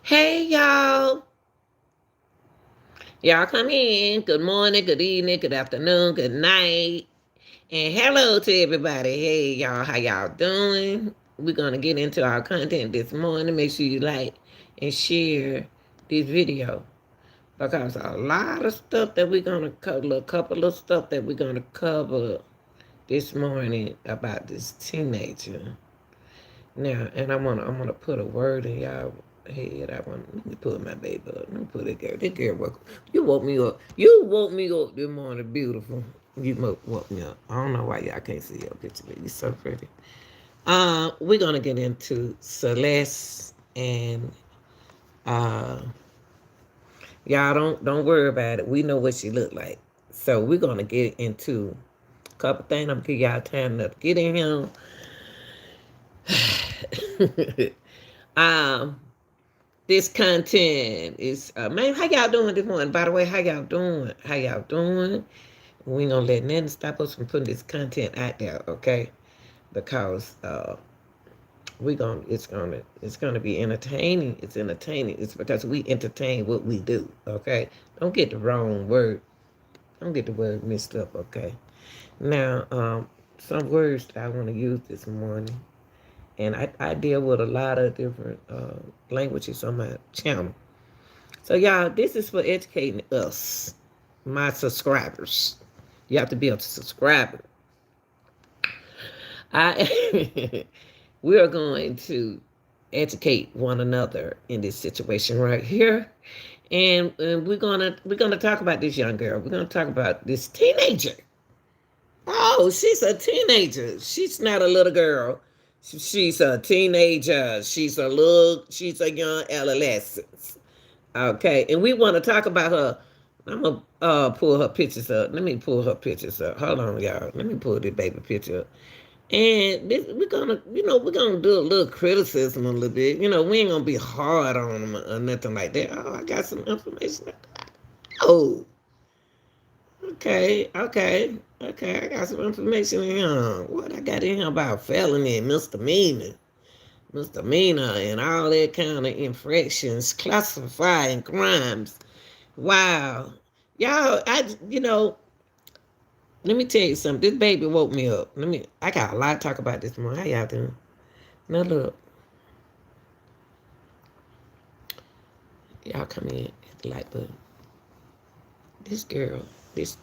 Hey, y'all. Y'all come in. Good morning, good evening, good afternoon, good night. And hello to everybody. Hey, y'all. How y'all doing? We're going to get into our content this morning. Make sure you like and share this video because a lot of stuff that we're going to cover, a couple of stuff that we're going to cover this morning about this teenager. Now, and I'm gonna put a word in y'all head. Let me put my baby up. Let me put it girl. This girl woke. You woke me up. You woke me up this morning, beautiful. You woke me up. I don't know why y'all can't see your picture, but you're so pretty. We're gonna get into Celeste and y'all don't worry about it. We know what she looked like. So we're gonna get into a couple things. I'm gonna give y'all time to get in here. um this content is man, how y'all doing this morning? By the way, how y'all doing? How y'all doing? We ain't gonna let nothing stop us from putting this content out there, okay? Because it's gonna be entertaining. It's entertaining. It's because we entertain what we do, okay? Don't get the wrong word. Don't get the word mixed up, okay? Now, some words that I want to use this morning, and I deal with a lot of different languages on my channel. So, y'all, this is for educating us, my subscribers. You have to be a subscriber. We are going to educate one another in this situation right here, and we're gonna talk about this young girl. We're gonna talk about this teenager. Oh, she's a teenager. She's not a little girl. She's a teenager. She's a young adolescent. Okay, and we want to talk about her. I'm gonna pull her pictures up. Let me pull her pictures up. Hold on, y'all. Let me pull this baby picture up. And this, we're gonna do a little criticism a little bit. We ain't gonna be hard on them or nothing like that. Oh, I got some information. Oh, okay. I got some information in here. What I got in here about felony and misdemeanor, and all that kind of infractions, classifying crimes. Wow. Y'all, let me tell you something. This baby woke me up. I got a lot to talk about this morning. How y'all doing? Now look, y'all come in at the light button. This girl, this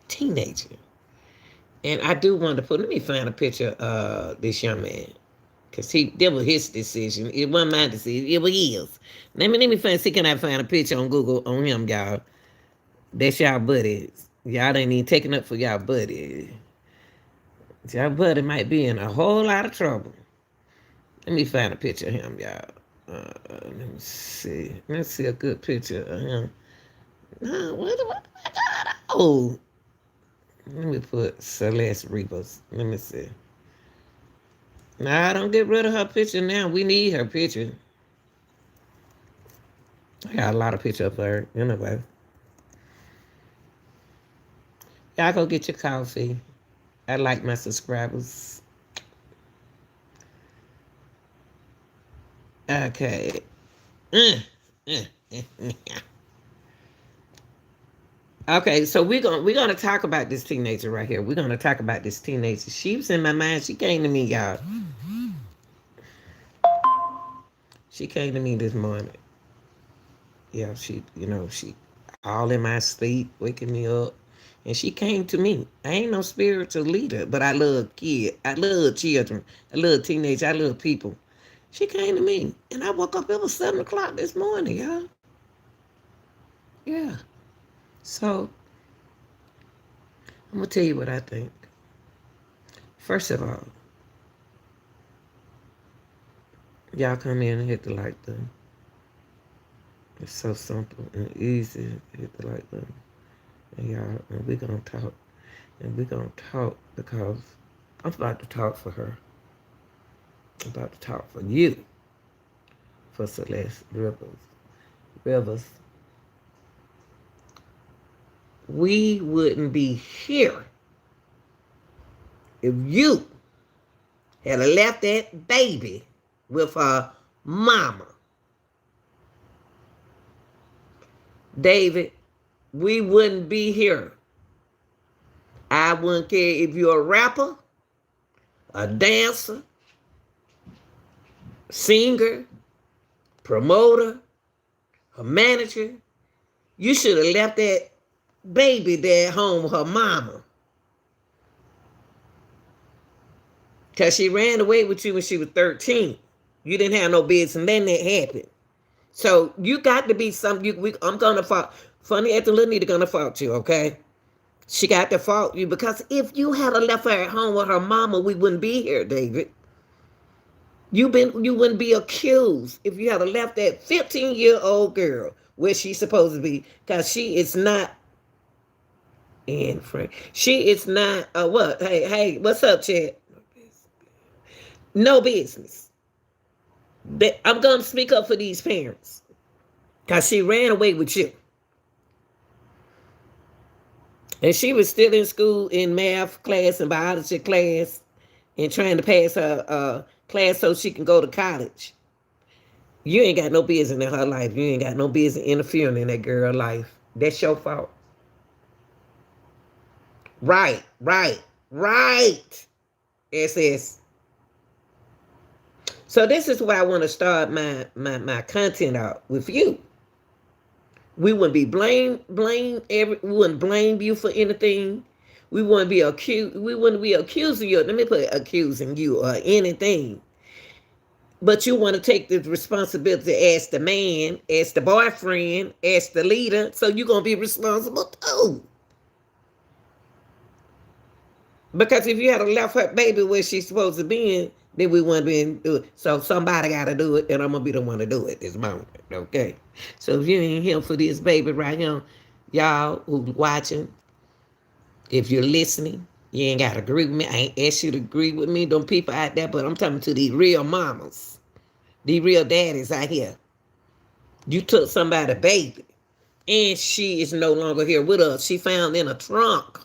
teenager. And I do want to let me find a picture of this young man. Because that was his decision. It wasn't my decision. It was his. Let me see, can I find a picture on Google on him, y'all? That's y'all buddies. Y'all ain't even taking up for y'all buddy. Y'all buddy might be in a whole lot of trouble. Let me find a picture of him, y'all. Let me see. Let's see a good picture of him. What I got? Oh, let me put Celeste Rivas. Let me see. Nah, don't get rid of her picture now. We need her picture. I got a lot of pictures of her. Anyway. Y'all go get your coffee. I like my subscribers. Okay. Okay, so we're gonna talk about this teenager right here. We're gonna talk about this teenager. She was in my mind. She came to me, y'all. She came to me this morning. Yeah, she all in my sleep, waking me up. And she came to me. I ain't no spiritual leader, but I love kids. I love children. I love teenagers. I love people. She came to me, and I woke up. It was 7 o'clock this morning, y'all. Yeah. So I'm gonna tell you what I think. First of all, y'all come in and hit the like button. It's so simple and easy to hit the like button. And y'all, and we're gonna talk. And we're gonna talk because I'm about to talk for her. I'm about to talk for you. For Celeste Rivers. We wouldn't be here if you had left that baby with her mama. David, we wouldn't be here. I wouldn't care if you're a rapper, a dancer, singer, promoter, a manager. You should have left that baby there at home with her mama. Because she ran away with you when she was 13. You didn't have no business, and then that happened. So you got to be something. I'm going to fault. Funny at the little Nita going to fault you, okay? She got to fault you because if you had left her at home with her mama, we wouldn't be here, David. You wouldn't be accused if you had left that 15-year-old girl where she's supposed to be, because she is not in Frank. She is not what? Hey, what's up, Chad? No business. I'm gonna speak up for these parents because she ran away with you. And she was still in school in math class and biology class and trying to pass her class so she can go to college. You ain't got no business in her life. You ain't got no business interfering in that girl's life. That's your fault. Right. SS. So this is why I want to start my content out with you. We wouldn't be we wouldn't blame you for anything. We wouldn't be accusing you. Let me put accusing you or anything. But you want to take the responsibility as the man, as the boyfriend, as the leader. So you're going to be responsible too. Because if you had left her baby where she's supposed to be in, then we wouldn't be in do it. So somebody got to do it, and I'm going to be the one to do it this moment, okay? So if you ain't here for this baby right here, y'all who watching, if you're listening, you ain't got to agree with me. I ain't asked you to agree with me, them people out there, but I'm talking to these real mamas, these real daddies out here. You took somebody's baby, and she is no longer here with us. She found in a trunk.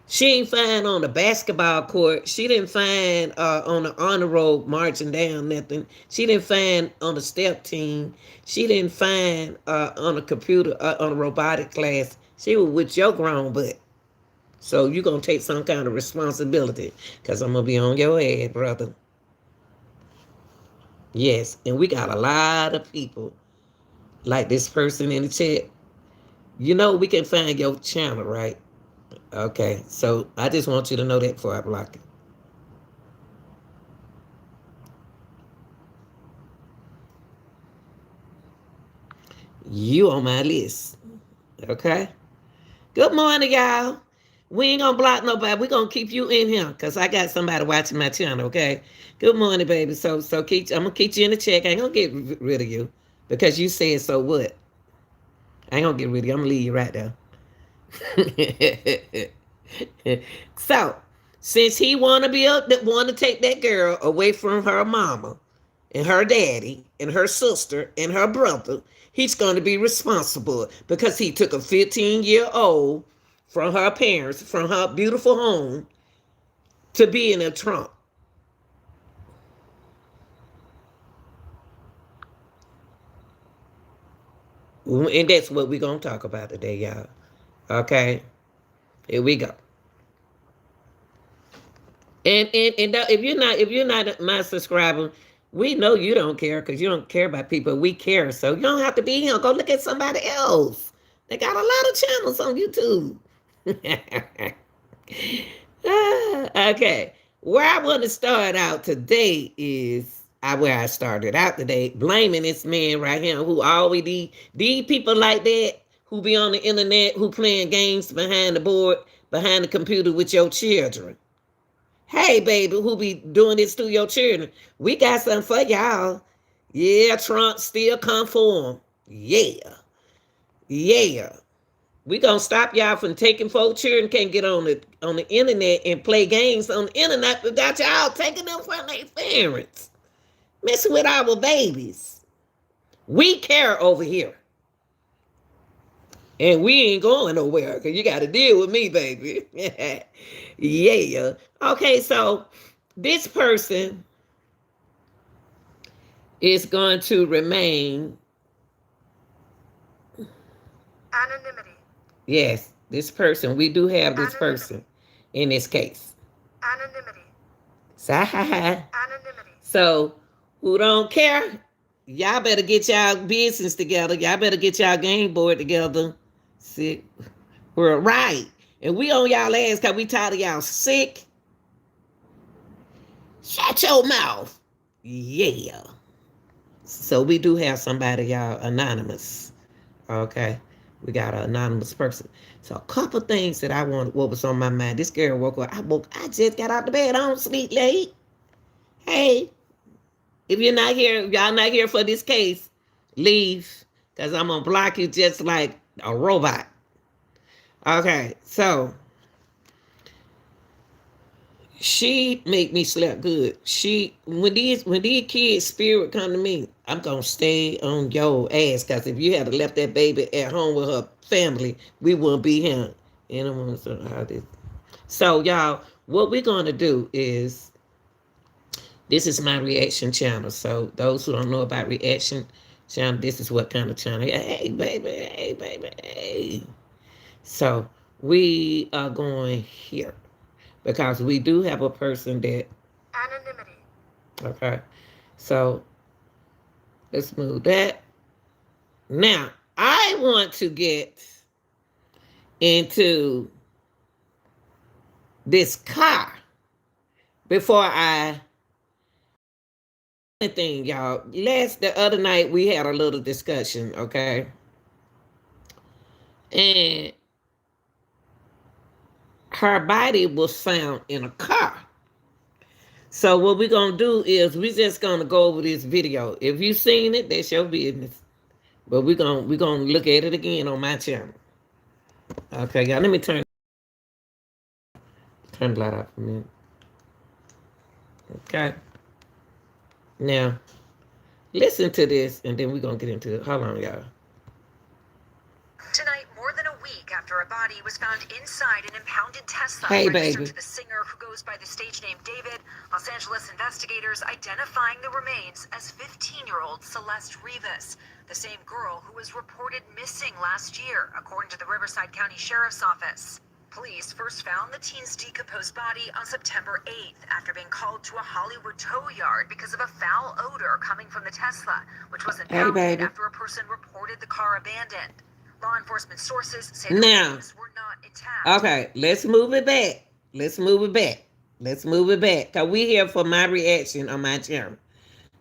She ain't find on the basketball court. She didn't find on the honor roll marching down nothing. She didn't find on the step team. She didn't find on a computer, on a robotic class. She was with your grown butt. So you're going to take some kind of responsibility because I'm going to be on your head, brother. Yes, and we got a lot of people like this person in the chat. You know we can find your channel, right? Okay, so I just want you to know that before I block it. You on my list. Okay? Good morning, y'all. We ain't gonna block nobody. We gonna keep you in here because I got somebody watching my channel, okay? Good morning, baby. So I'm gonna keep you in the check. I ain't gonna get rid of you because you said so what? I ain't gonna get rid of you. I'm gonna leave you right there. So, since he want to take that girl away from her mama and her daddy and her sister and her brother, he's going to be responsible because he took a 15-year-old from her parents, from her beautiful home, to be in a trunk. And that's what we're going to talk about today, y'all. Okay? Here we go. And if you're not my subscriber, we know you don't care because you don't care about people. We care, so you don't have to be here. Go look at somebody else. They got a lot of channels on YouTube. Okay, where I want to start out today is where I started out today, blaming this man right here who always these people like that who be on the internet who playing games behind the board, behind the computer with your children. Hey, baby, who be doing this to your children? We got something for y'all. Yeah, Trump still conform. Yeah. We gonna stop y'all from taking folks children can't get on the internet and play games on the internet without y'all taking them from their parents. Messing with our babies. We care over here. And we ain't going nowhere because you got to deal with me, baby. Yeah. Okay, so this person is going to remain Anonymity. Yes, this person. We do have this person in this case. Anonymity. Anonymity. So, who don't care? Y'all better get y'all business together. Y'all better get y'all game board together. See, we're right. And we on y'all ass because we tired of y'all sick. Shut your mouth. Yeah. So we do have somebody, y'all, anonymous. Okay. We got an anonymous person. So a couple things that I want, what was on my mind. This girl woke up. I just got out the bed. I don't sleep late. Hey, if you're not here, y'all not here for this case, leave. Because I'm going to block you just like a robot. Okay, so she make me sleep good. When these kids' spirit come to me, I'm gonna stay on your ass. Cause if you had left that baby at home with her family, we wouldn't be here. And I'm gonna say how this. So y'all, what we're gonna do is, this is my reaction channel. So those who don't know about reaction channel, this is what kind of channel. Hey baby, hey baby, hey. So we are going here. Because we do have a person that... Anonymity. Okay. So, let's move that. Now, I want to get into this car before I... Thing, y'all. The other night, we had a little discussion, okay? And her body was found in a car. So what we're going to do is we're just going to go over this video. If you've seen it, that's your business. But we're going to look at it again on my channel. Okay, y'all, let me turn the light off for a minute. Okay. Now, listen to this, and then we're going to get into it. Hold on, y'all. Tonight, more than a week after a body was found inside an impounded Tesla registered to the singer who goes by the stage name David, Los Angeles investigators identifying the remains as 15-year-old Celeste Rivas, the same girl who was reported missing last year, according to the Riverside County Sheriff's Office. Police first found the teen's decomposed body on September 8th after being called to a Hollywood tow yard because of a foul odor coming from the Tesla, which was impounded after a person reported the car abandoned. Law enforcement sources say the remains were not intact. Okay, let's move it back. Let's move it back. Because we here for my reaction on my channel.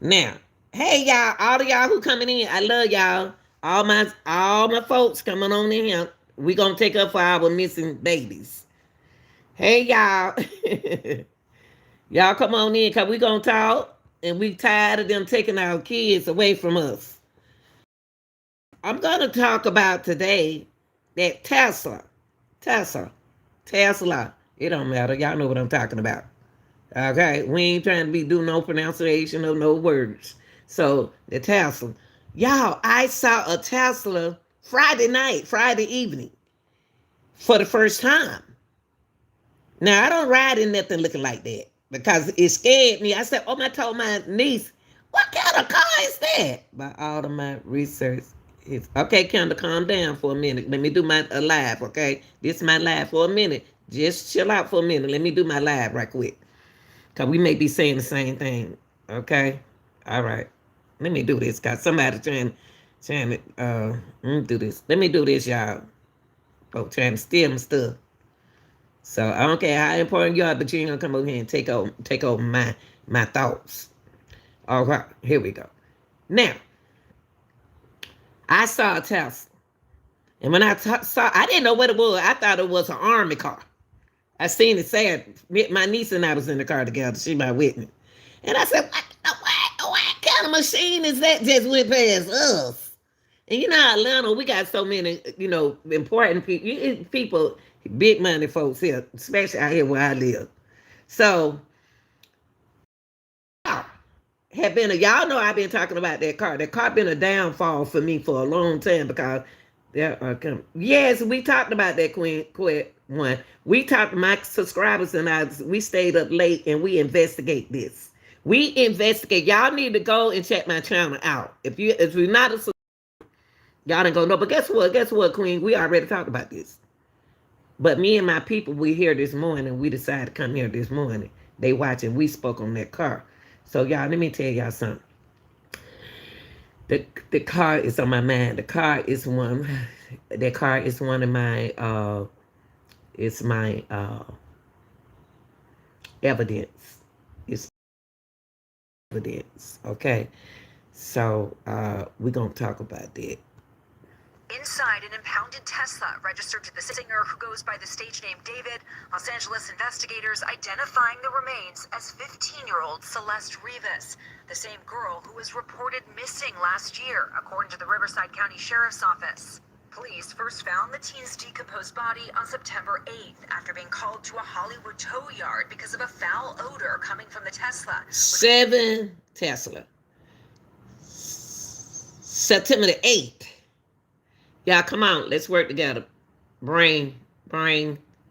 Now, hey y'all, all of y'all who coming in, I love y'all. All my folks coming on in here. We gonna take up for our missing babies. Hey y'all. Y'all come on in, because we gonna talk. And we tired of them taking our kids away from us. I'm going to talk about today that Tesla. It don't matter. Y'all know what I'm talking about. Okay? We ain't trying to do no pronunciation of no words. So, the Tesla. Y'all, I saw a Tesla Friday evening, for the first time. Now, I don't ride in nothing looking like that, because it scared me. I said, I told my niece, what kind of car is that? By all of my research. Okay, Kendall, calm down for a minute. Let me do my live, okay? This is my live for a minute. Just chill out for a minute. Let me do my live right quick. Because we may be saying the same thing, okay? All right. Let me do this, because somebody trying to do this. Let me do this, y'all. Oh, trying to steal my stuff. So, I don't care how important you are, but you ain't going to come over here and take over my thoughts. All right, here we go. Now, I saw a Tesla. And when I saw, I didn't know what it was. I thought it was an army car. I seen it say, my niece and I was in the car together. She my witness. And I said, what kind of machine is that just went past us? And you know, Atlanta, we got so many, important people, big money folks here, especially out here where I live. So, y'all know I've been talking about that car. That car been a downfall for me for a long time, because yes, we talked about that quick one. We talked, my subscribers and I, we stayed up late and we investigate this. Y'all need to go and check my channel out. If you're not a subscriber, Y'all didn't go, no, but guess what? Guess what, Queen? We already talked about this. But me and my people, we here this morning. We decided to come here this morning. They watching. We spoke on that car. So y'all, let me tell y'all something. The car is on my mind. The car is one. That car is one of my. It's my evidence. It's evidence. Okay. So we're gonna talk about that. Inside an impounded Tesla registered to the singer who goes by the stage name David, Los Angeles investigators identifying the remains as 15-year-old Celeste Rivas, the same girl who was reported missing last year, according to the Riverside County Sheriff's Office. Police first found the teen's decomposed body on September 8th after being called to a Hollywood tow yard because of a foul odor coming from the Tesla. 7 Tesla. September the 8th. Y'all, come on, let's work together. Brain,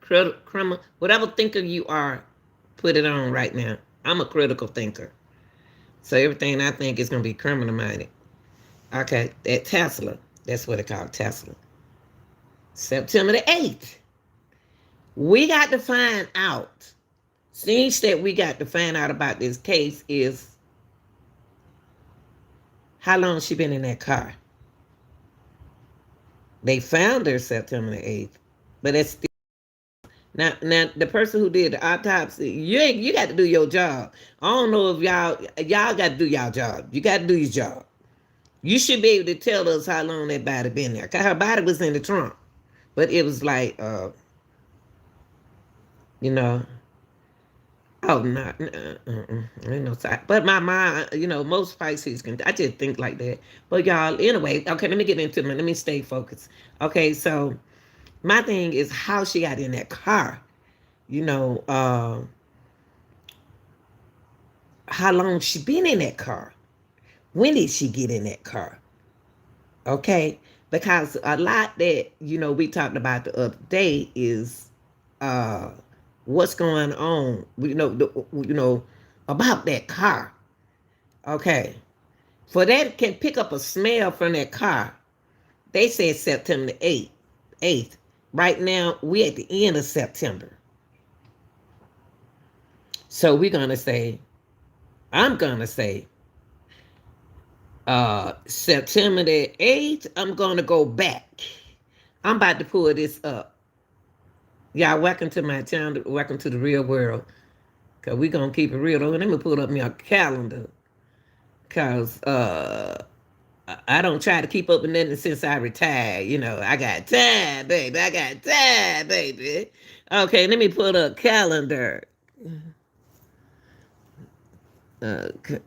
criminal, whatever thinker you are, put it on right now. I'm a critical thinker. So everything I think is going to be criminal minded. Okay, that Tesla, that's what they call Tesla. September the 8th. We got to find out. Things that we got to find out about this case is how long she been in that car. They found her September the 8th, but it's still now the person who did the autopsy, you got to do your job. I don't know if y'all got to do y'all job. You got to do your job. You should be able to tell us how long that body been there. 'Cause her body was in the trunk, but it was like you know. Oh, no, ain't no side. But my mind, most Pisces can. I just think like that. But y'all, anyway, okay. Let me get into it. Let me stay focused. Okay, so my thing is how she got in that car. How long she been in that car? When did she get in that car? Okay, because a lot that we talked about the other day is what's going on, about that car. Okay. For that can pick up a smell from that car. They said September the 8th. Right now, we at the end of September. So I'm going to say, September the 8th, I'm going to go back. I'm about to pull this up. Y'all, welcome to my channel. Welcome to the real world. Because we're going to keep it real. Let me pull up my calendar. Because I don't try to keep up with nothing since I retired. I got time, baby. Okay, let me pull up calendar. Okay.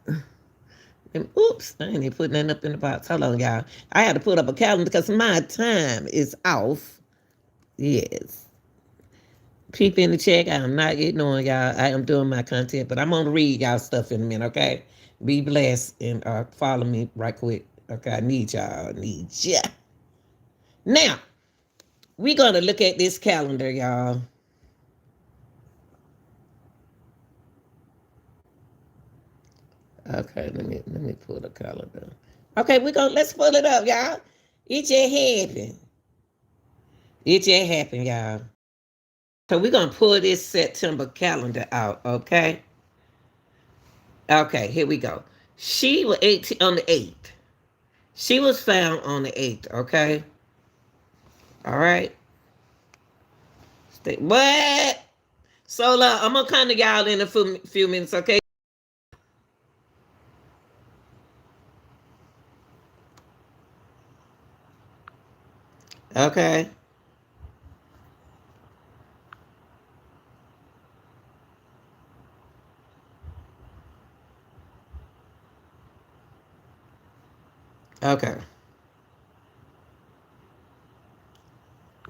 Oops, I ain't even putting that up in the box. Hold on, y'all. I had to put up a calendar because my time is off. Yes. Peep in the check. I'm not ignoring y'all. I am doing my content, but I'm going to read y'all stuff in a minute, okay? Be blessed and follow me right quick. Okay, I need y'all. Now, we're going to look at this calendar, y'all. Okay, let me pull the calendar. Okay, let's pull it up, y'all. It just happened, y'all. So we're going to pull this September calendar out, okay? Okay, here we go. She was 18 on the 8th. She was found on the 8th, okay? All right. What? So, I'm going to come to y'all in a few minutes, okay? Okay. Okay.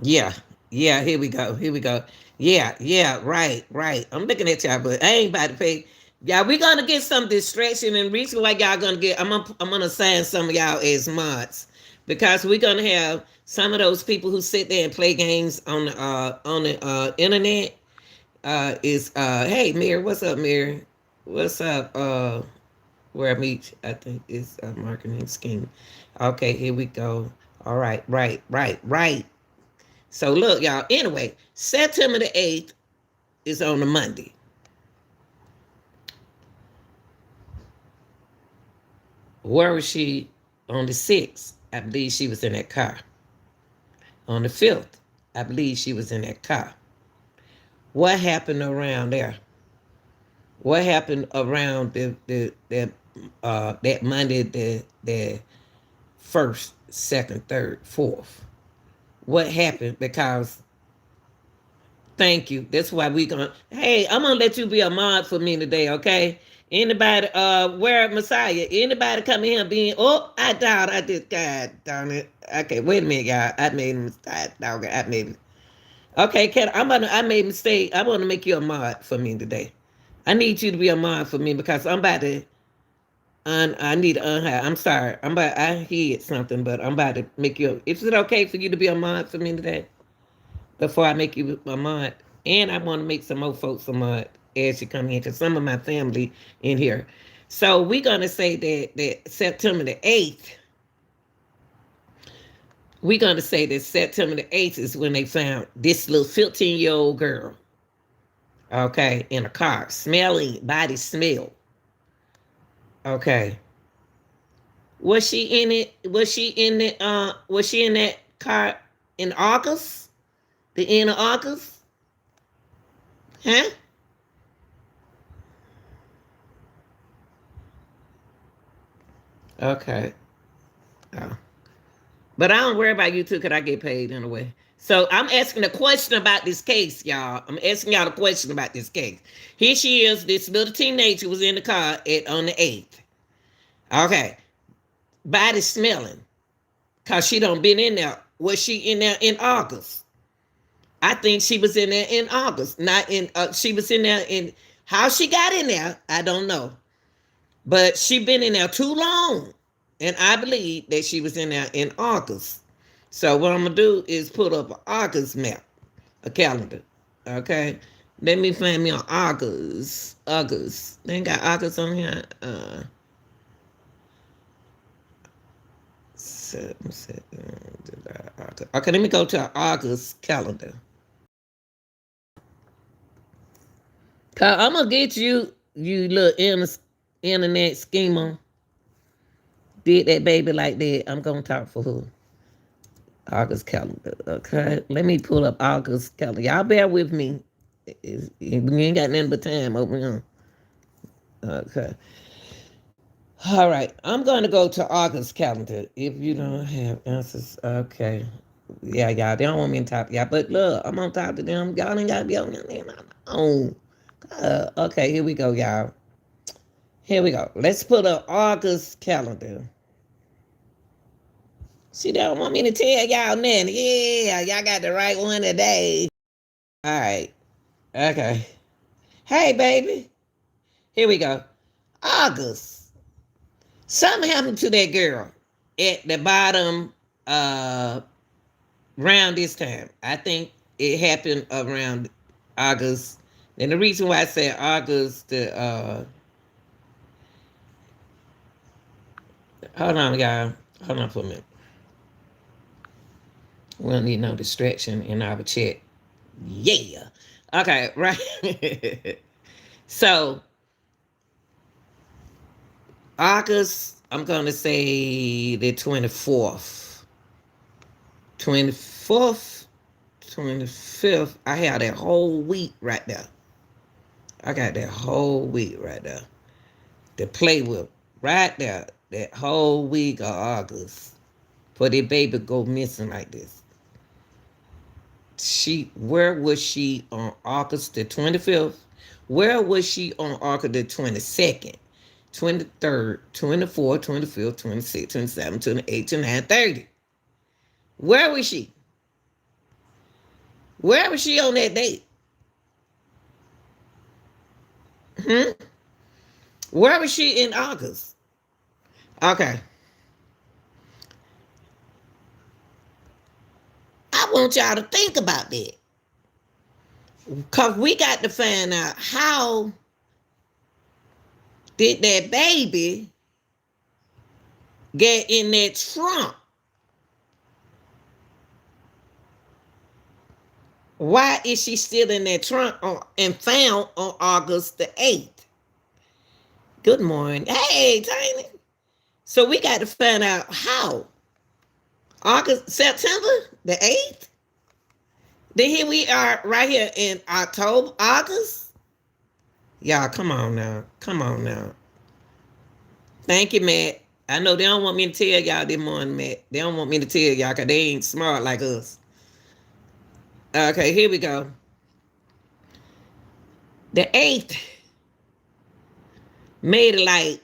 Yeah. Yeah, here we go. Yeah, right. I'm looking at y'all, but I ain't about to pay. Yeah, we gonna get some distraction, and reason why y'all gonna get I'm gonna assign some of y'all as mods. Because we're gonna have some of those people who sit there and play games on the internet. Hey Mary, what's up, Mary? What's up? Where I meet, I think it's a marketing scheme. Okay, here we go. All right, right. So look, y'all. Anyway, September the 8th is on a Monday. Where was she on the 6th? I believe she was in that car. On the 5th, I believe she was in that car. What happened around there? What happened around that Monday, the first, second, third, fourth? What happened? Because thank you. That's why we gonna. Hey, I'm gonna let you be a mod for me today, okay? Anybody, where Messiah? Anybody come in here being? Oh, I doubt I did. God darn it. Okay, wait a minute, y'all. I made a mistake. I made. Okay, Ken, I made a mistake. I want to make you a mod for me today. I need you to be a mod for me because I'm about to. I need to unhide. I'm sorry. I hid something, but I'm about to make you. Is it okay for you to be a mod for me today? Before I make you a mod, and I want to make some more folks a mod as you come in, because some of my family in here. So we're gonna say that September the 8th. We're gonna say that September the 8th is when they found this little 15-year-old girl. Okay, in a car, smelling body smell. Okay, was she in it? Was she in the? Was she in that car in August? The end of August? Huh? Okay. Oh. But I don't worry about you too, because I get paid anyway. So I'm asking a question about this case, y'all. I'm asking y'all a question about this case. Here she is, this little teenager was in the car on the 8th. Okay. Body smelling. Because she done been in there. Was she in there in August? I think she was in there in August. Not in, she was in there in, how she got in there, I don't know. But she been in there too long. And I believe that she was in there in August. So what I'm going to do is put up an August map, a calendar. Okay? Let me find me on August. August. They ain't got August on here. Okay, let me go to our August calendar. Cause I'm gonna get you, you little internet schemer. Did that baby like that? I'm gonna talk for her. August calendar. Okay, let me pull up August calendar. Y'all bear with me. You ain't got nothing but time over here. Okay. All right. I'm gonna go to August calendar. If you don't have answers, okay. Yeah, y'all. They don't want me to talk to y'all, but look, I'm gonna talk to them. Y'all ain't gotta be on there. Oh. Okay, here we go, y'all. Here we go. Let's put up August calendar. She don't want me to tell y'all nothing. Yeah, y'all got the right one today. All right. Okay. Hey, baby. Here we go. August. Something happened to that girl at the bottom around this time. I think it happened around August. And the reason why I said August, hold on, y'all. Hold on for a minute. We don't need no distraction in our chat. Yeah. Okay, right. So, August, I'm going to say the 24th. 24th, 25th. I have that whole week right there. I got that whole week right there to play with. Right there. That whole week of August. For the baby go missing like this. Where was she on August the 25th? Where was she on August the 22nd, 23rd, 24th, 25th, 26th, 27th, 28th, 29th, 30? Where was she? Where was she on that date? Where was she in August? Okay. I want y'all to think about that. Because we got to find out how did that baby get in that trunk Why is she still in that trunk and found on August the 8th? Good morning. Hey, Tiny. So we got to find out how. September the 8th? Then here we are right here in October, August. Y'all, come on now. Come on now. Thank you, Matt. I know they don't want me to tell y'all this morning, Matt. They don't want me to tell y'all because they ain't smart like us. Okay, here we go. The 8th made it like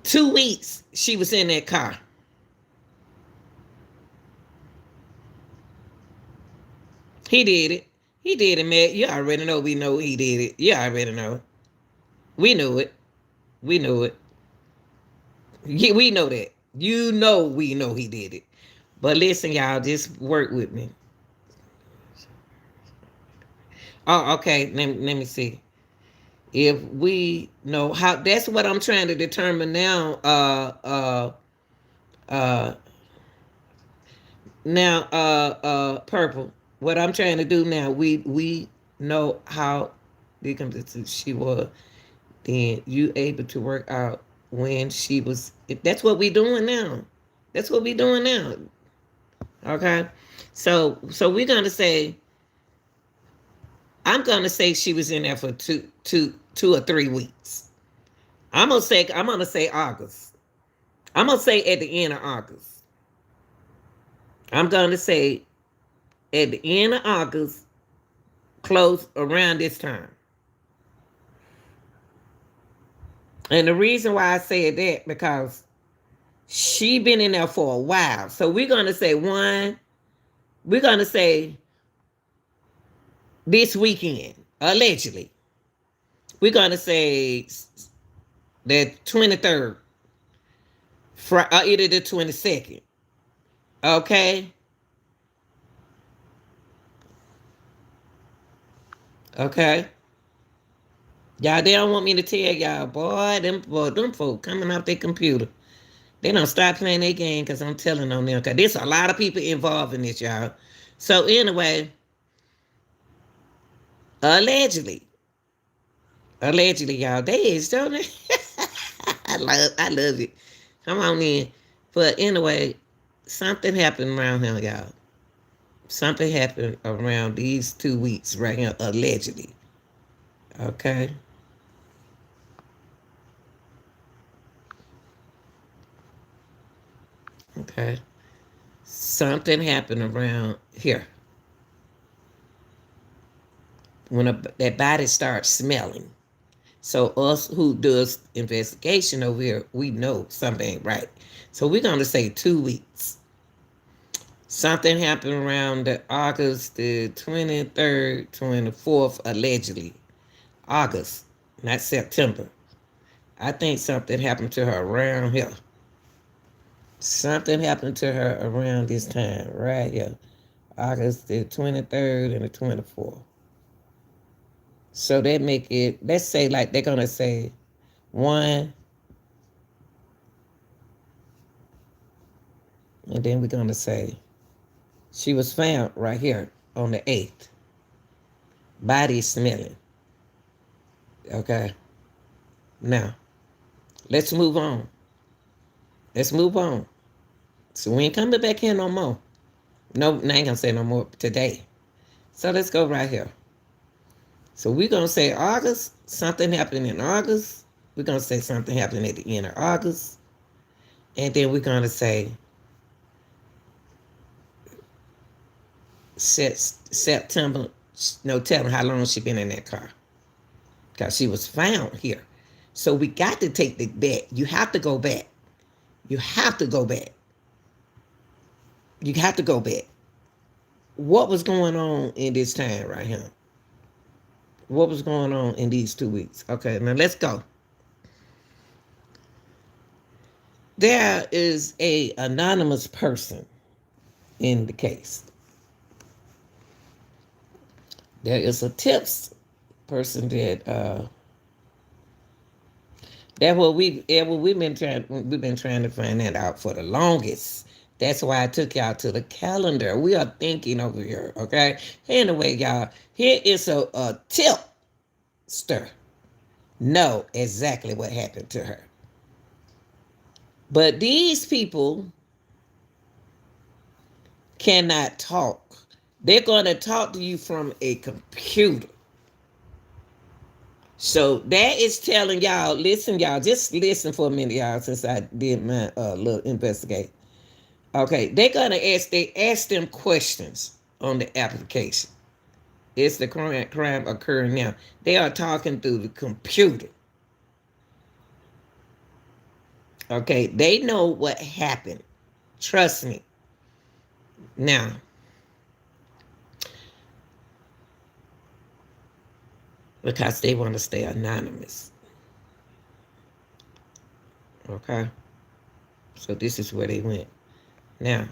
2 weeks she was in that car. He did it. He did it, Matt. You already know we know he did it. You already know. We knew it. We knew it. Yeah, we know that. You know we know he did it. But listen, y'all, just work with me. Oh, okay. Let me see. If we know how, that's what I'm trying to determine now. Purple. What I'm trying to do now, we know how decomposition she was. Then you able to work out when she was. That's what we doing now. That's what we doing now. Okay. So we're gonna say. I'm gonna say she was in there for two or 3 weeks. I'm gonna say August. I'm gonna say at the end of August. I'm gonna say at the end of August, close around this time. And the reason why I said that because she been in there for a while. So we're gonna say we're gonna say this weekend, allegedly. We're gonna say the 23rd, either the 22nd. Okay. Okay. Y'all, they don't want me to tell y'all, boy, them folk coming off their computer. They don't stop playing their game because I'm telling on them. Because there's a lot of people involved in this, y'all. So anyway, allegedly, y'all, they is, don't they? I love it. Come on in. But anyway, something happened around here, y'all. Something happened around these 2 weeks right here, allegedly. Okay. Okay. Something happened around here. When that body starts smelling. So us who does investigation over here, we know something ain't right. So we're going to say 2 weeks. Something happened around August the 23rd, 24th, allegedly. August, not September. I think something happened to her around here. Something happened to her around this time, right here. August the 23rd and the 24th. So that make it, let's say like they're going to say 1, and then we're going to say she was found right here on the 8th. Body smelling. Okay. Now, let's move on. Let's move on. So we ain't coming back here no more. No, I ain't going to say no more today. So let's go right here. So we're going to say August. Something happened in August. We're going to say something happened at the end of August. And then we're going to say September. No telling how long she been in that car. Because she was found here. So we got to take the bet. You have to go back. You have to go back. You have to go back. What was going on in this time right here? What was going on in these 2 weeks? Okay, now let's go. There is a anonymous person in the case. There is a tips person that we've been trying to find that out for the longest That's why I took y'all to the calendar. We are thinking over here, okay? Anyway, y'all, here is a tipster. Know exactly what happened to her. But these people cannot talk. They're going to talk to you from a computer. So that is telling y'all, listen, y'all, just listen for a minute, y'all, since I did my little investigate. Okay, they're going to ask them questions on the application. Is the crime occurring now? They are talking through the computer. Okay, they know what happened. Trust me. Now, because they want to stay anonymous. Okay, so this is where they went. Now,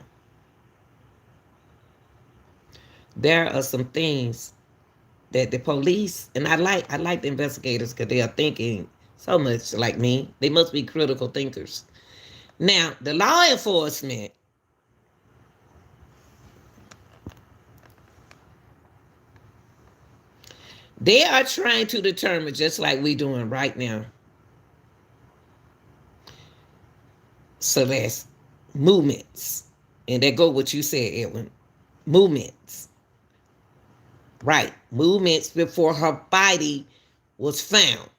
there are some things that the police, and I like the investigators because they are thinking so much like me. They must be critical thinkers. Now, the law enforcement, they are trying to determine, just like we doing right now, Celeste, movements. And there go what you said, Edwin. Movements. Right. Movements before her body was found.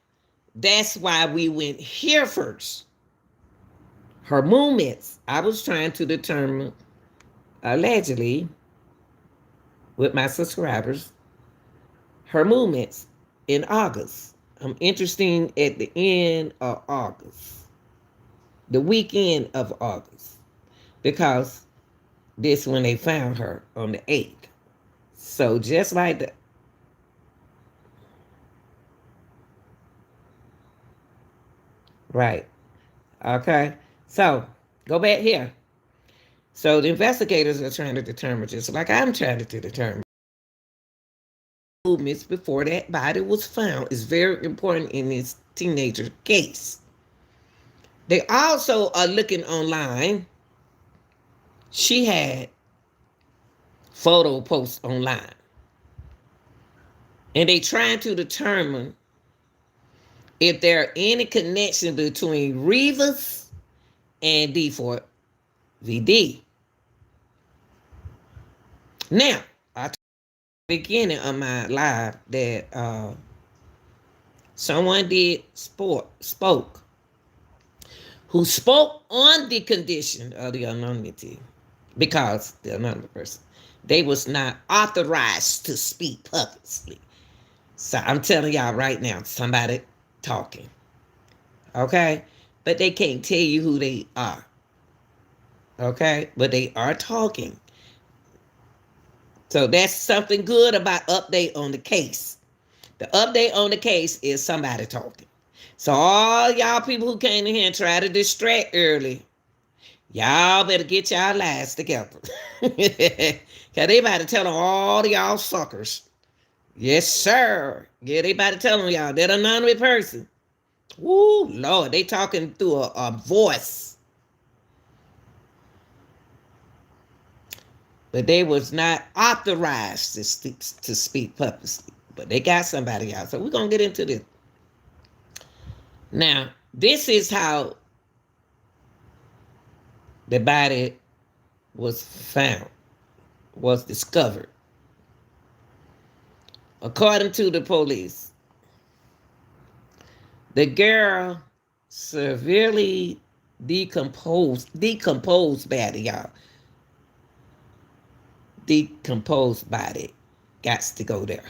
That's why we went here first. Her movements. I was trying to determine, allegedly, with my subscribers, her movements in August. I'm interested at the end of August, the weekend of August, because this when they found her on the 8th. So just like the right. Okay. So go back here. So the investigators are trying to determine, just like I'm trying to determine, movements before that body was found is very important in this teenager case. They also are looking online. She had photo posts online. And they trying to determine if there are any connection between Rivas and D4VD. Now, I told you at the beginning of my live that someone spoke who spoke on the condition of the anonymity, because the anonymous person, they was not authorized to speak publicly. So I'm telling y'all right now, somebody talking. Okay? But they can't tell you who they are. Okay? But they are talking. So that's something good about update on the case. The update on the case is somebody talking. So all y'all people who came in here and tried to distract early, y'all better get y'all lives together. Because they about to tell them all y'all suckers. Yes, sir. Yeah, they about to tell them y'all that anonymous person. Woo, Lord, they talking through a voice. But they was not authorized to speak publicly. But they got somebody out. So we're going to get into this. Now, this is how the body was found, was discovered. According to the police, the girl severely decomposed body, y'all. Decomposed body. Gots to go there.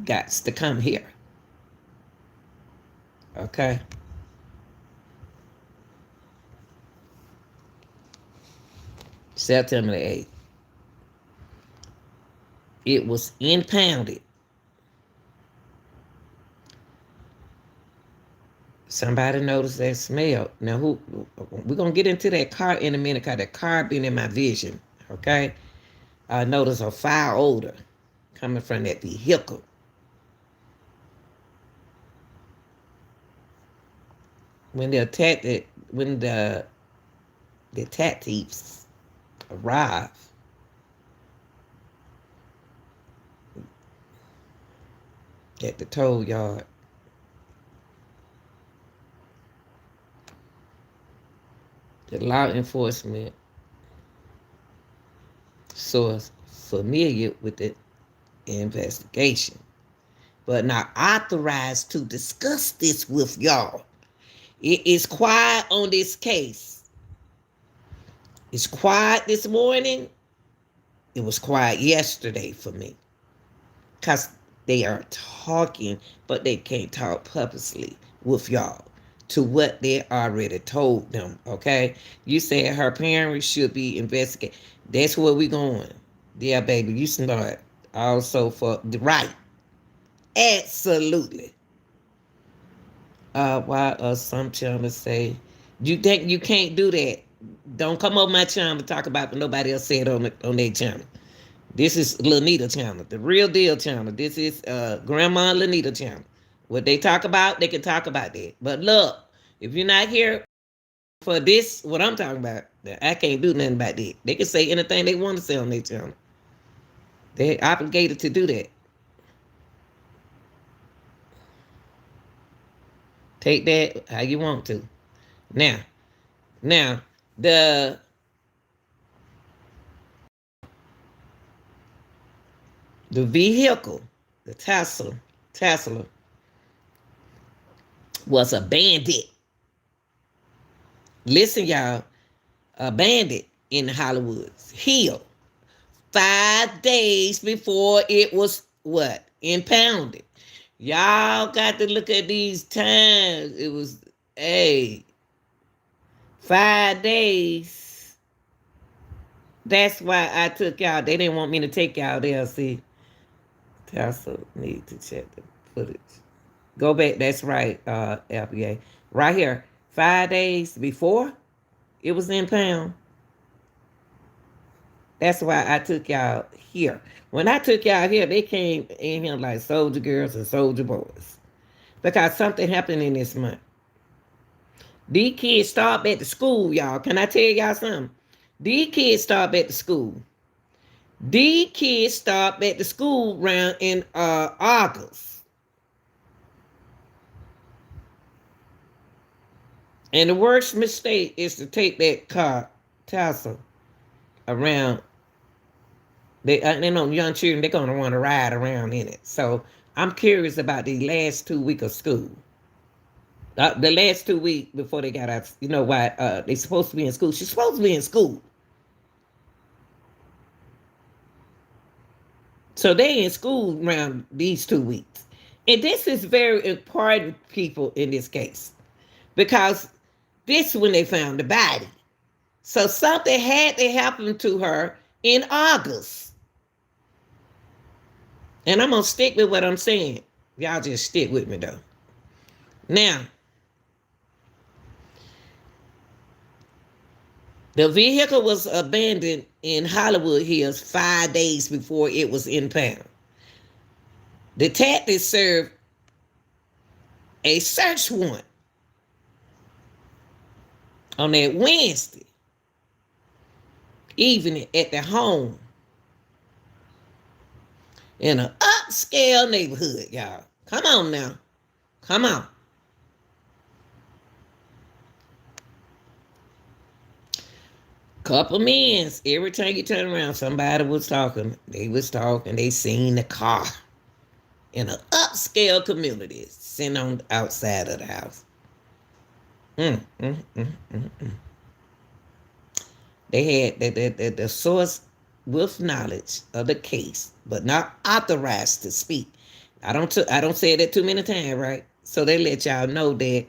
Gots to come here. Okay? September the 8th. It was impounded. Somebody noticed that smell. Now, we're going to get into that car in a minute, because that car been in my vision. Okay? I noticed a foul odor coming from that vehicle. When they attacked it, when the detectives arrive at the tow yard. The law enforcement source familiar with the investigation, but not authorized to discuss this with y'all. It is quiet on this case. It's quiet this morning. It was quiet yesterday for me. Because they are talking, but they can't talk purposely with y'all to what they already told them, okay? You said her parents should be investigated. That's where we going. Yeah, baby, you smart. Also for the right. Absolutely. Why some channels say, you think you can't do that? Don't come over my channel to talk about what nobody else said on their channel. This is Lanita channel, the real deal channel. This is Grandma Lanita channel. What they talk about, they can talk about that. But look, if you're not here for this, what I'm talking about, I can't do nothing about that. They can say anything they want to say on their channel. They're obligated to do that. Take that how you want to. Now, the vehicle, the Tesla, was a bandit. Listen, y'all, a bandit in Hollywood Hill 5 days before it was what? Impounded. Y'all got to look at these times. It was, 5 days. That's why I took y'all. They didn't want me to take y'all there. See, I also need to check the footage. Go back. That's right, LPA. Right here. 5 days before it was impounded. That's why I took y'all here. When I took y'all here, they came in here like soldier girls and soldier boys. Because something happened in this month. These kids start back to school, y'all. Can I tell y'all something? These kids start back to school. These kids start back to school around in August. And the worst mistake is to take that car, Tesla, around. They know young children, they're going to want to ride around in it. So I'm curious about the last 2 weeks of school. The last 2 weeks before they got out, you know why they supposed to be in school. She's supposed to be in school. So they in school around these 2 weeks. And this is very important, people, in this case. Because this is when they found the body. So something had to happen to her in August. And I'm going to stick with what I'm saying. Y'all just stick with me, though. Now, the vehicle was abandoned in Hollywood Hills 5 days before it was impounded. Detectives served a search warrant on that Wednesday evening at the home in an upscale neighborhood, y'all. Come on now. Come on. Couple men, every time you turn around, somebody was talking. They was talking. They seen the car in an upscale community sitting on outside of the house. They had the source with knowledge of the case, but not authorized to speak. I don't say that too many times, right? So they let y'all know that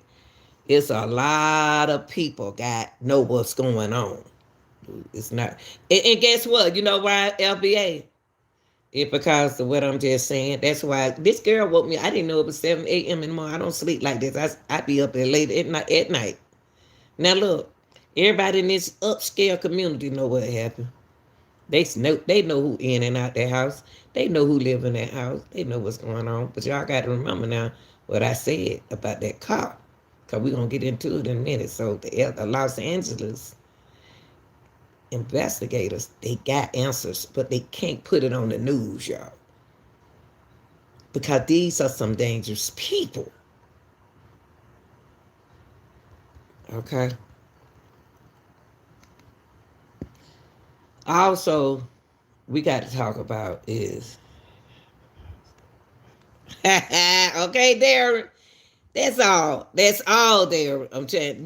it's a lot of people know what's going on. It's not, and guess what? You know why, LBA? It's because of what I'm just saying. That's why this girl woke me. I didn't know it was 7 a.m. in the morning. I don't sleep like this. I be up there late at night. Now look, everybody in this upscale community know what happened. They know who in and out their house. They know who live in that house. They know what's going on. But y'all got to remember now what I said about that car. Because we're going to get into it in a minute. So the Los Angeles investigators, they got answers, but they can't put it on the news, y'all. Because these are some dangerous people. Okay. Also, we got to talk about is okay, Darren. That's all. That's all, Darren. I'm trying,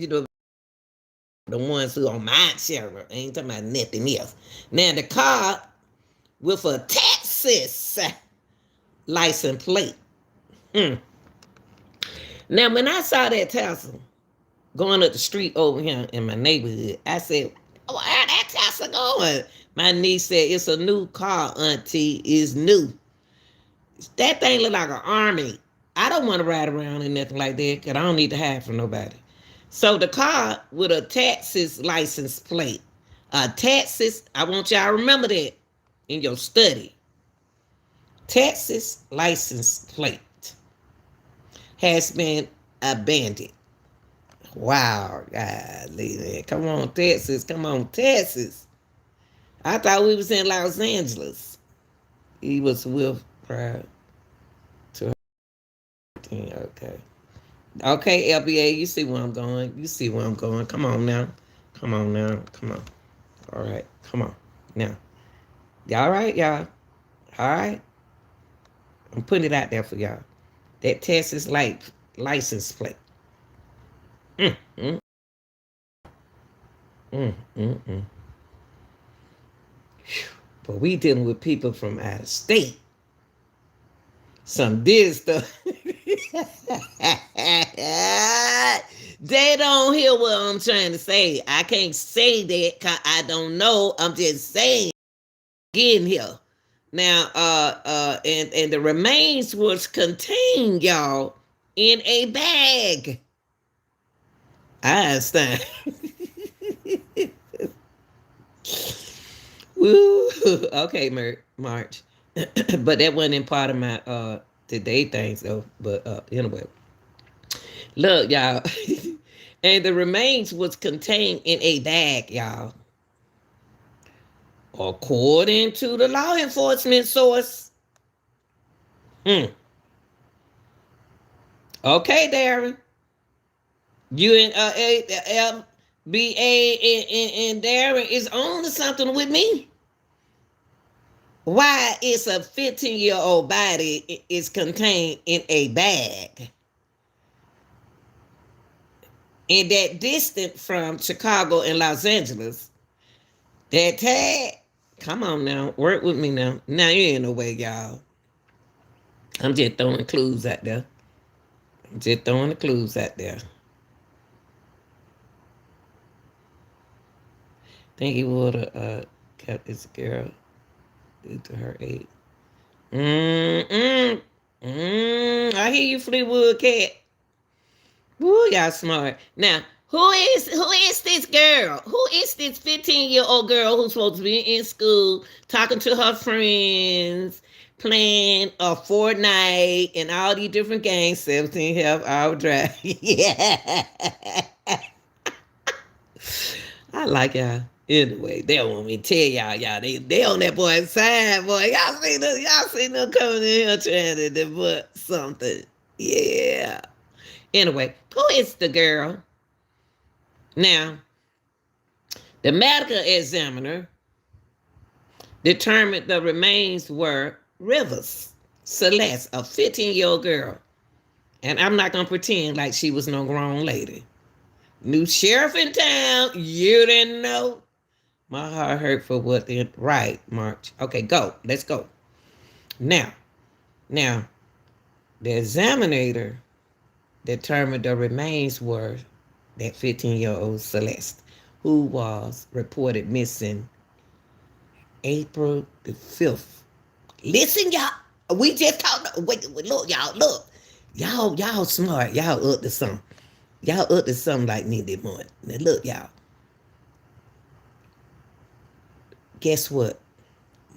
the ones who on my channel. I ain't talking about nothing else. Now the car with a Texas license plate. Now when I saw that Tesla going up the street over here in my neighborhood, I said, "Oh, how that Tesla going?" My niece said, "It's a new car, Auntie. It's new." That thing look like an army. I don't want to ride around in nothing like that because I don't need to hide from nobody. So the car with a Texas license plate. Texas, I want y'all to remember that in your study. Texas license plate has been abandoned. Wow, golly. Come on, Texas. Come on, Texas. I thought we was in Los Angeles. He was with prior to her. Okay. Okay, LBA, you see where I'm going. You see where I'm going. Come on now. Come on now. Come on. All right. Come on. Now. Y'all right, y'all? All right? I'm putting it out there for y'all. That Texas license plate. Mm, mm, mm, mm, mm. But we dealing with people from out of state. Some did stuff. They don't hear what I'm trying to say. I can't say that because I don't know. I'm just saying getting here. Now, and the remains was contained, y'all, in a bag. I understand. Woo. Okay, March. But that wasn't in part of my today things though. But anyway. Look, y'all. And the remains was contained in a bag, y'all. According to the law enforcement source. Okay, Darren. You and LBA and Darren is on to something with me. Why is a 15-year-old body is contained in a bag? And that distant from Chicago and Los Angeles. That tag. Come on now. Work with me now. Now you ain't no way, y'all. I'm just throwing clues out there. I'm just throwing the clues out there. Think he would have kept his girl due to her age. I hear you, Fleetwood Cat. Woo, y'all smart. Now, who is this girl? Who is this 15-year-old girl who's supposed to be in school, talking to her friends, playing a Fortnite and all these different games, 17 half hour drive? Yeah. I like y'all. Anyway, they don't want me to tell y'all, they on that boy's side, boy. Y'all seen them coming in here trying to debunk something. Yeah. Anyway, who is the girl? Now, the medical examiner determined the remains were Rivas, Celeste, a 15-year-old girl. And I'm not going to pretend like she was no grown lady. New sheriff in town, you didn't know. My heart hurt for what they right, March. Okay, go. Let's go. Now, the examiner determined the remains were that 15-year-old Celeste, who was reported missing April the 5th. Listen, y'all. We just talked. Wait, look, y'all. Look. Y'all smart. Y'all up to something. Y'all up to something like me this morning. Now, look, y'all. Guess what?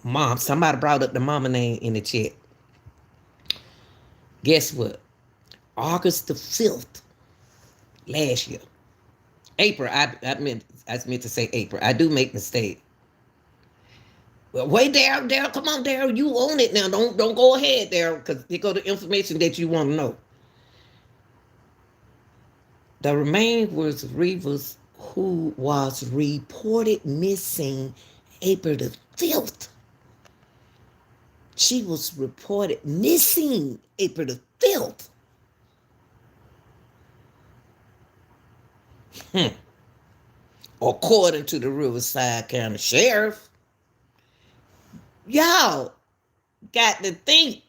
Mom, somebody brought up the mama name in the chat. Guess what? August the 5th, last year, April. I meant to say April. I do make mistake. Well, wait, Daryl, come on, Daryl, you own it now. Don't go ahead, Daryl, because here go the information that you want to know. The remains was Rivas, who was reported missing April the 5th. She was reported missing April the 5th. According to the Riverside County Sheriff. Y'all got to think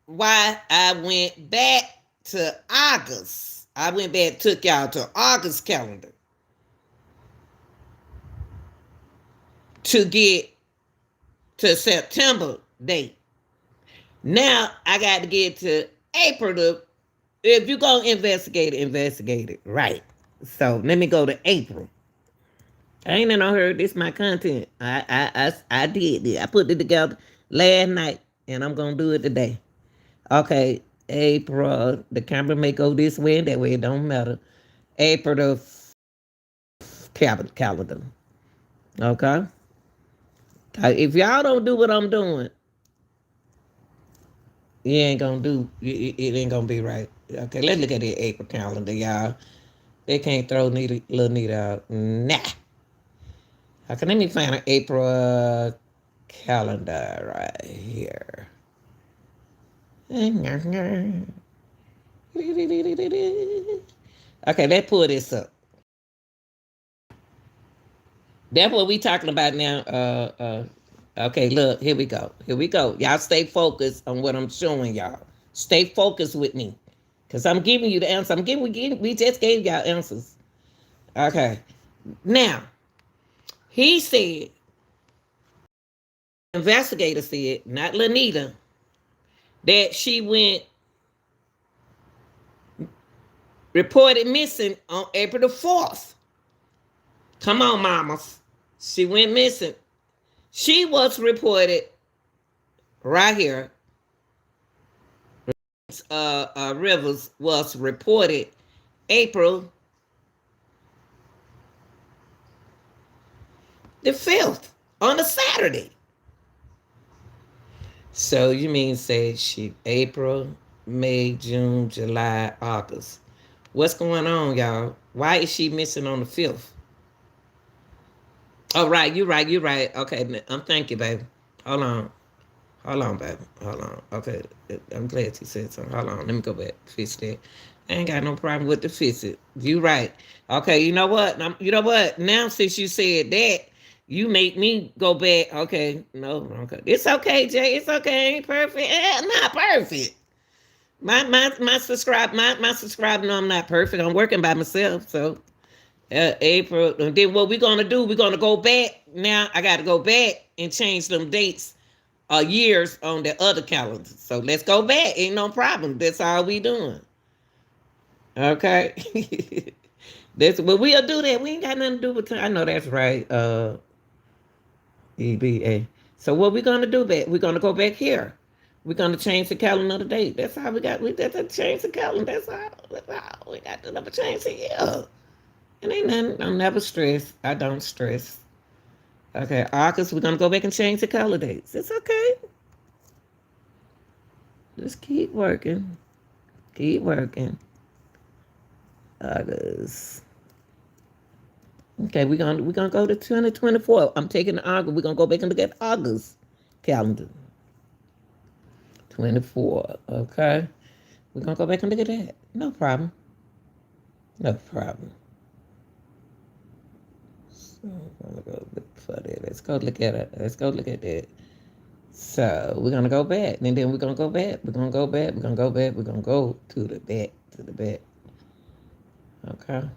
why I went back to August. I went back, took y'all to August calendar to get to September date. Now I got to get to April. If you're going to investigate it right. So let me go to April. I ain't never heard this my content. I did it. I put it together last night, and I'm gonna do it today. Okay, April. The camera may go this way and that way. It don't matter. April the calendar. Okay. If y'all don't do what I'm doing, you ain't gonna do. It ain't gonna be right. Okay, let's look at the April calendar, y'all. They can't throw little Nita out. Nah. Okay, let me find an April calendar right here. Okay, let's pull this up. That's what we talking about now. Okay, look, here we go. Y'all stay focused on what I'm showing y'all. Stay focused with me. Because I'm giving you the answer. We just gave y'all answers. Okay. Now, he said, investigator said, not Lanita, that she went reported missing on April the 4th. Come on, mamas. She went missing. She was reported right here. Rivers was reported April the 5th on a Saturday. So you mean say she April, May, June, July, August. What's going on, y'all? Why is she missing on the 5th? Oh, right, you're right. Okay, thank you, baby. Hold on, baby. Hold on. Okay, I'm glad you said something. Hold on, let me go back. Fix that. I ain't got no problem with the fix it. You right. Okay, you know what? Now since you said that, you make me go back. Okay, no, okay. It's okay, Jay. It's okay. Ain't perfect. Not perfect. My subscribe know I'm not perfect. I'm working by myself. So April. And then what we're gonna do? We're gonna go back. Now I got to go back and change them dates, years on the other calendar. So let's go back. Ain't no problem. That's all we doing. Okay. That's what we'll do. That we ain't got nothing to do with time. I know that's right. EBA. So what we gonna do back? We're gonna go back here. We're gonna change the calendar the date. That's all we got. We got to change the calendar. That's all. We got to never change it here. And ain't nothing. I'm never stressed. I don't stress. Okay, August. We're gonna go back and change the color dates. It's okay. Just keep working. Keep working. August. Okay, we're gonna go to 2024. I'm taking August. We're gonna go back and look at August calendar. 24. Okay. We're gonna go back and look at that. No problem. No problem. So I'm gonna go look for that. Let's go look at it. Let's go look at that. So we're gonna go back. And then we're gonna go back. We're gonna go back. We're gonna go back. We're gonna go to the back. To the back. Okay.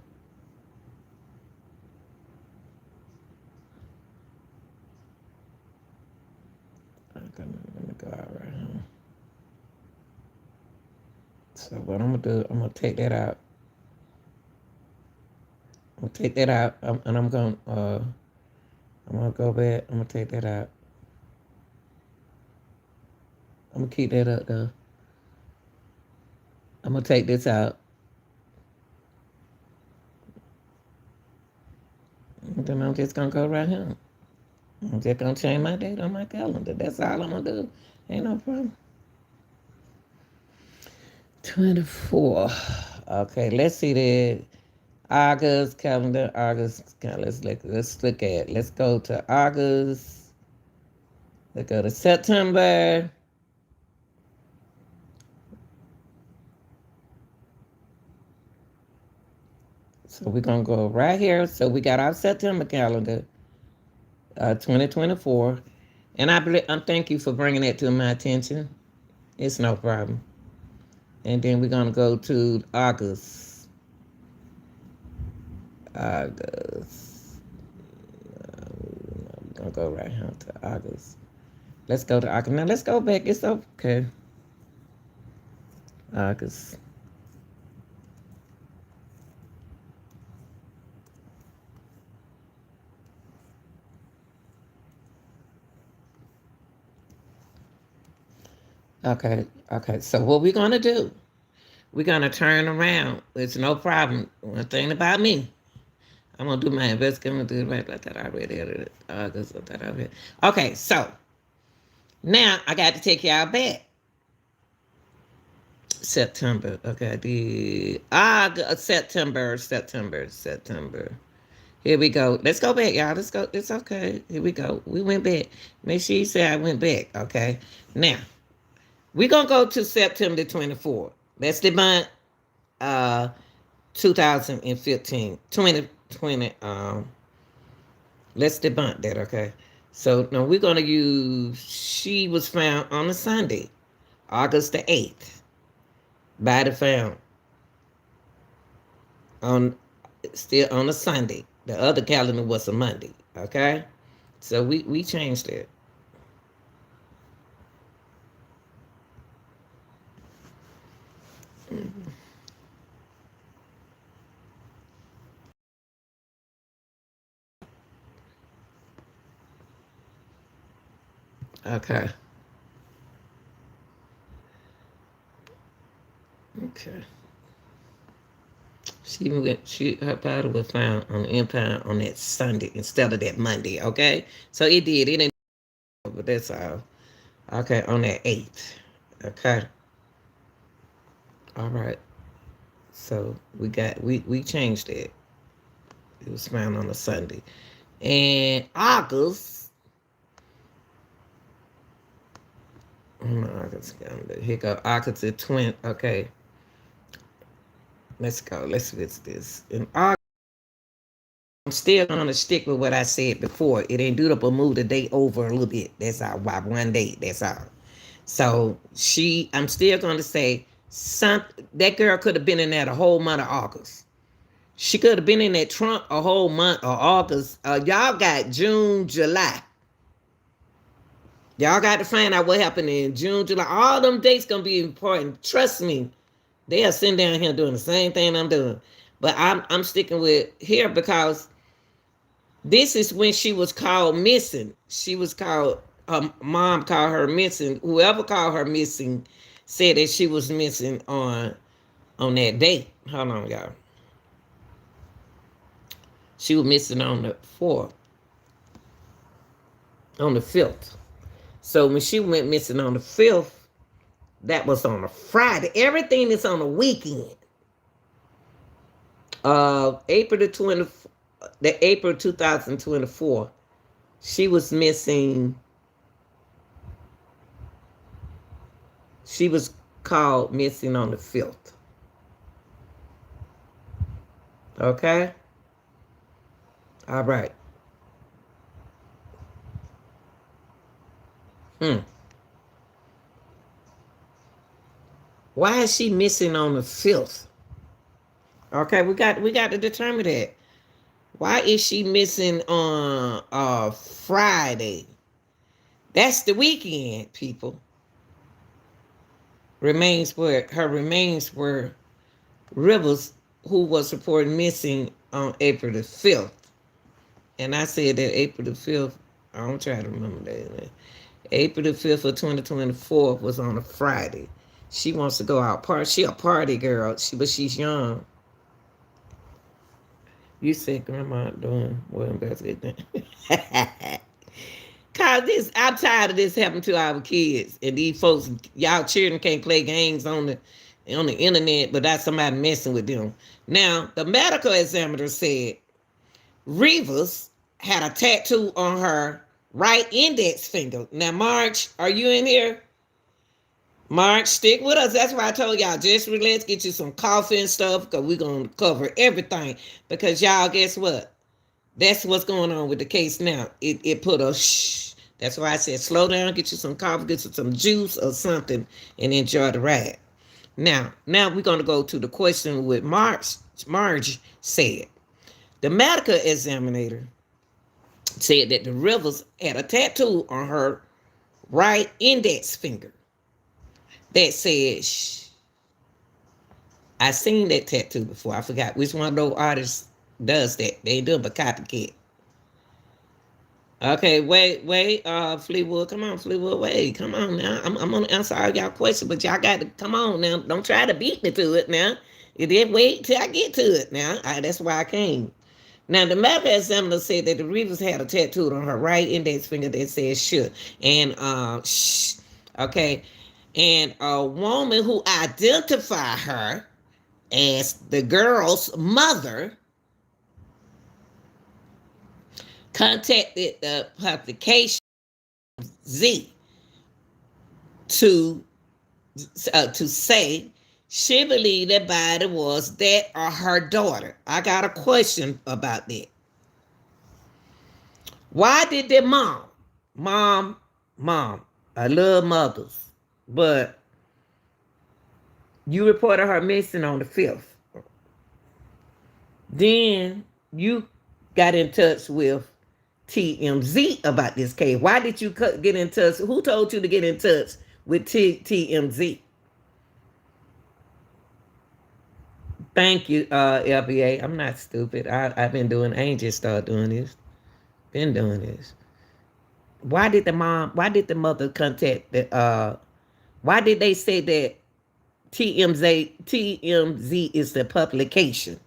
Okay, let me go out right here. So what I'm gonna do, I'm gonna take that out. I'm gonna take that out, and I'm gonna go back. I'm gonna take that out. I'm gonna keep that up though. I'm gonna take this out. then I'm just gonna go right here. I'm just gonna change my date on my calendar. That's all I'm gonna do. Ain't no problem. 24. Okay, let's see the August calendar. August. Let's look at. Let's go to August. Let's go to September. So we're gonna go right here. So we got our September calendar, 2024, and I thank you for bringing that to my attention. It's no problem. And then we're gonna go to August. August. We're gonna go right here to August. Let's go to August. Now let's go back. It's okay. August. Okay. So what we're gonna do? We're gonna turn around. It's no problem. One thing about me, I'm gonna do my investigation. I'm gonna do it right like that. I already edited it. August. Okay. So now I got to take y'all back. September. Okay, the September. Here we go. Let's go back, y'all. Let's go. It's okay. Here we go. We went back. Make sure you say I went back. Okay. Now we're gonna go to September 24. That's the month 2015. 2020. Let's debunk that, okay? So now we're gonna use she was found on a Sunday, August the 8th. Body found on still on a Sunday. The other calendar was a Monday. Okay, so we changed it. Okay. Okay. Her body was found on the impound on that Sunday instead of that Monday. Okay, so it didn't, but that's all. Okay, on that 8th. Okay. All right. So we changed it. It was found on a Sunday. And August. August calendar. Here go. August the 20th. Okay. Let's go. Let's visit this. In August, I'm still gonna stick with what I said before. It ain't do to move the date over a little bit. That's all. By one day. That's all. So I'm still gonna say that girl could have been in there the whole month of August. She could have been in that trunk a whole month of August. Y'all got June, July. Y'all got to find out what happened in June, July. All them dates gonna be important. Trust me. They are sitting down here doing the same thing I'm doing. But I'm sticking with here because this is when she was called missing. She was called, her mom called her missing. Whoever called her missing said that she was missing on that day. Hold on, y'all. She was missing on the 4th. On the 5th. So when she went missing on the 5th, that was on a Friday. Everything is on a weekend. April 2024, she was missing. She was called missing on the 5th. Okay? All right. Why is she missing on the 5th? Okay, we got to determine that. Why is she missing on Friday? That's the weekend, people. Her remains were Rivas, who was reported missing on April the 5th. And I said that April the 5th, I'm trying to remember that. April the 5th of 2024 was on a Friday. She wants to go out party. She a party girl, but she's young. You said grandma doing well investigating. Cause this, I'm tired of this happening to our kids and these folks. Y'all children can't play games on the internet, but that's somebody messing with them. Now, the medical examiner said Rivas had a tattoo on her right index finger. Now, March, are you in here? March, stick with us. That's why I told y'all, just relax, get you some coffee and stuff, because we're going to cover everything. Because y'all, guess what? That's what's going on with the case now. It put a shh. That's why I said slow down, get you some coffee, get you some juice or something, and enjoy the ride. Now we're going to go to the question with Marge said. The medical examiner said that the Rivers had a tattoo on her right index finger that said, shh. I seen that tattoo before. I forgot which one of those artists does that. They ain't doing but copycat. Okay, wait, Fleetwood, come on, Fleetwood, wait, come on now. I'm gonna answer all y'all questions, but y'all got to come on now. Don't try to beat me to it now. You did wait till I get to it now. That's why I came. Now, the medical examiner said that the Rivas had a tattoo on her right index finger that says "shh" and "shh." Okay, and a woman who identified her as the girl's mother contacted the publication Z to say she believed that body was that or her daughter. I got a question about that. Why did the mom, I love mothers, but you reported her missing on the 5th. Then you got in touch with TMZ about this case. Why did you get in touch? Who told you to get in touch with TMZ? Thank you, LBA. I'm not stupid. I've been doing, I ain't just started doing this. Been doing this. Why did the mother contact why did they say that TMZ is the publication?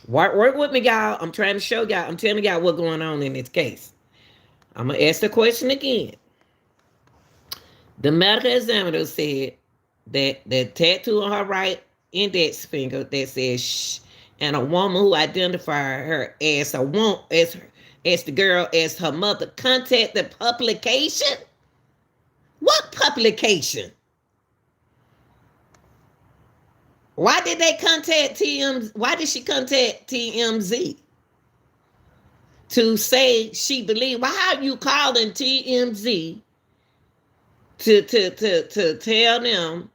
Work with me, y'all. I'm trying to show y'all. I'm telling y'all what's going on in this case. I'm going to ask the question again. The medical examiner said that the tattoo on her right index finger that says shh, and a woman who identified her as as the girl as her mother contact the publication. What publication? Why did they contact TMZ? Why did she contact TMZ to say she believed? Why are you calling TMZ to tell them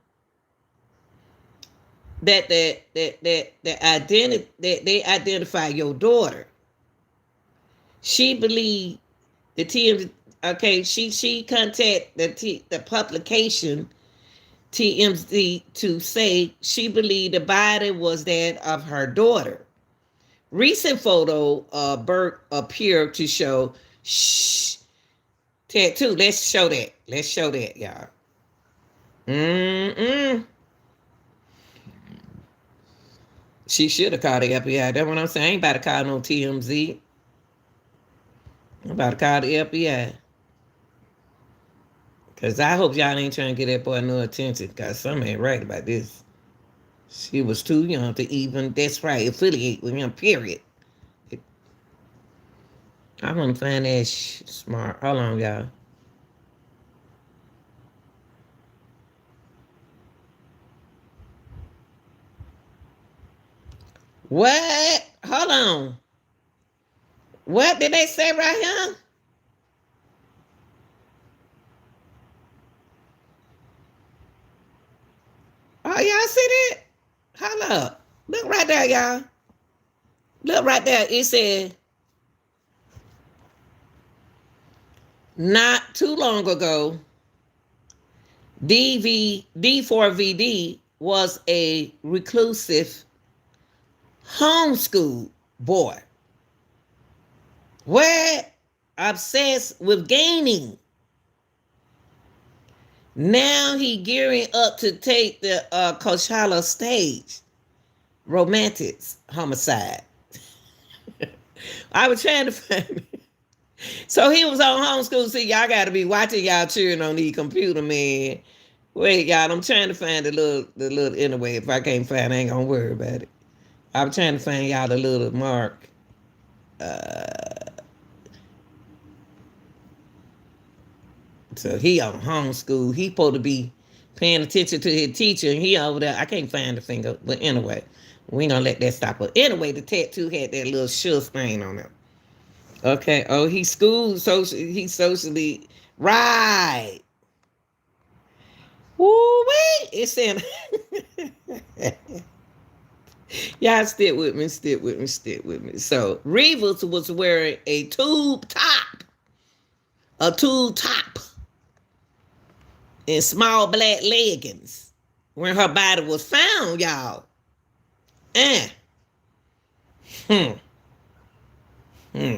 that they identify your daughter? She believed the TMZ. Okay, she contact the publication TMZ to say she believed the body was that of her daughter. Recent photo Burke appeared to show shh tattoo. Let's show that, y'all. She should have called the FBI. That's what I'm saying. I ain't about to call no TMZ. I'm about to call the FBI. Because I hope y'all ain't trying to get that boy no attention, because something ain't right about this. She was too young to even, that's right, affiliate with him, period. I want to find that smart. Hold on, y'all. What? Hold on. What did they say right here? Oh, y'all see that? Hold up. Look right there, y'all. Look right there. It said, not too long ago, D4VD was a reclusive homeschool boy. What? Obsessed with gaming. Now he gearing up to take the Coachella stage. Romantics homicide. I was trying to find. So he was on homeschool. See, y'all got to be watching y'all children on the computer, man. Wait, y'all, I'm trying to find the little anyway. If I can't find it, I ain't gonna worry about it. I'm trying to find y'all the little mark. So he on homeschool. He supposed to be paying attention to his teacher, and he over there. I can't find the finger, but anyway, we ain't gonna let that stop us. Anyway, the tattoo had that little sugar stain on it. Okay. Oh, he school social. He socially right. Woo wait. It's saying. Y'all stick with me, stick with me, stick with me. So Rivas was wearing a tube top, and small black leggings when her body was found, y'all. Eh. Hmm. Hmm.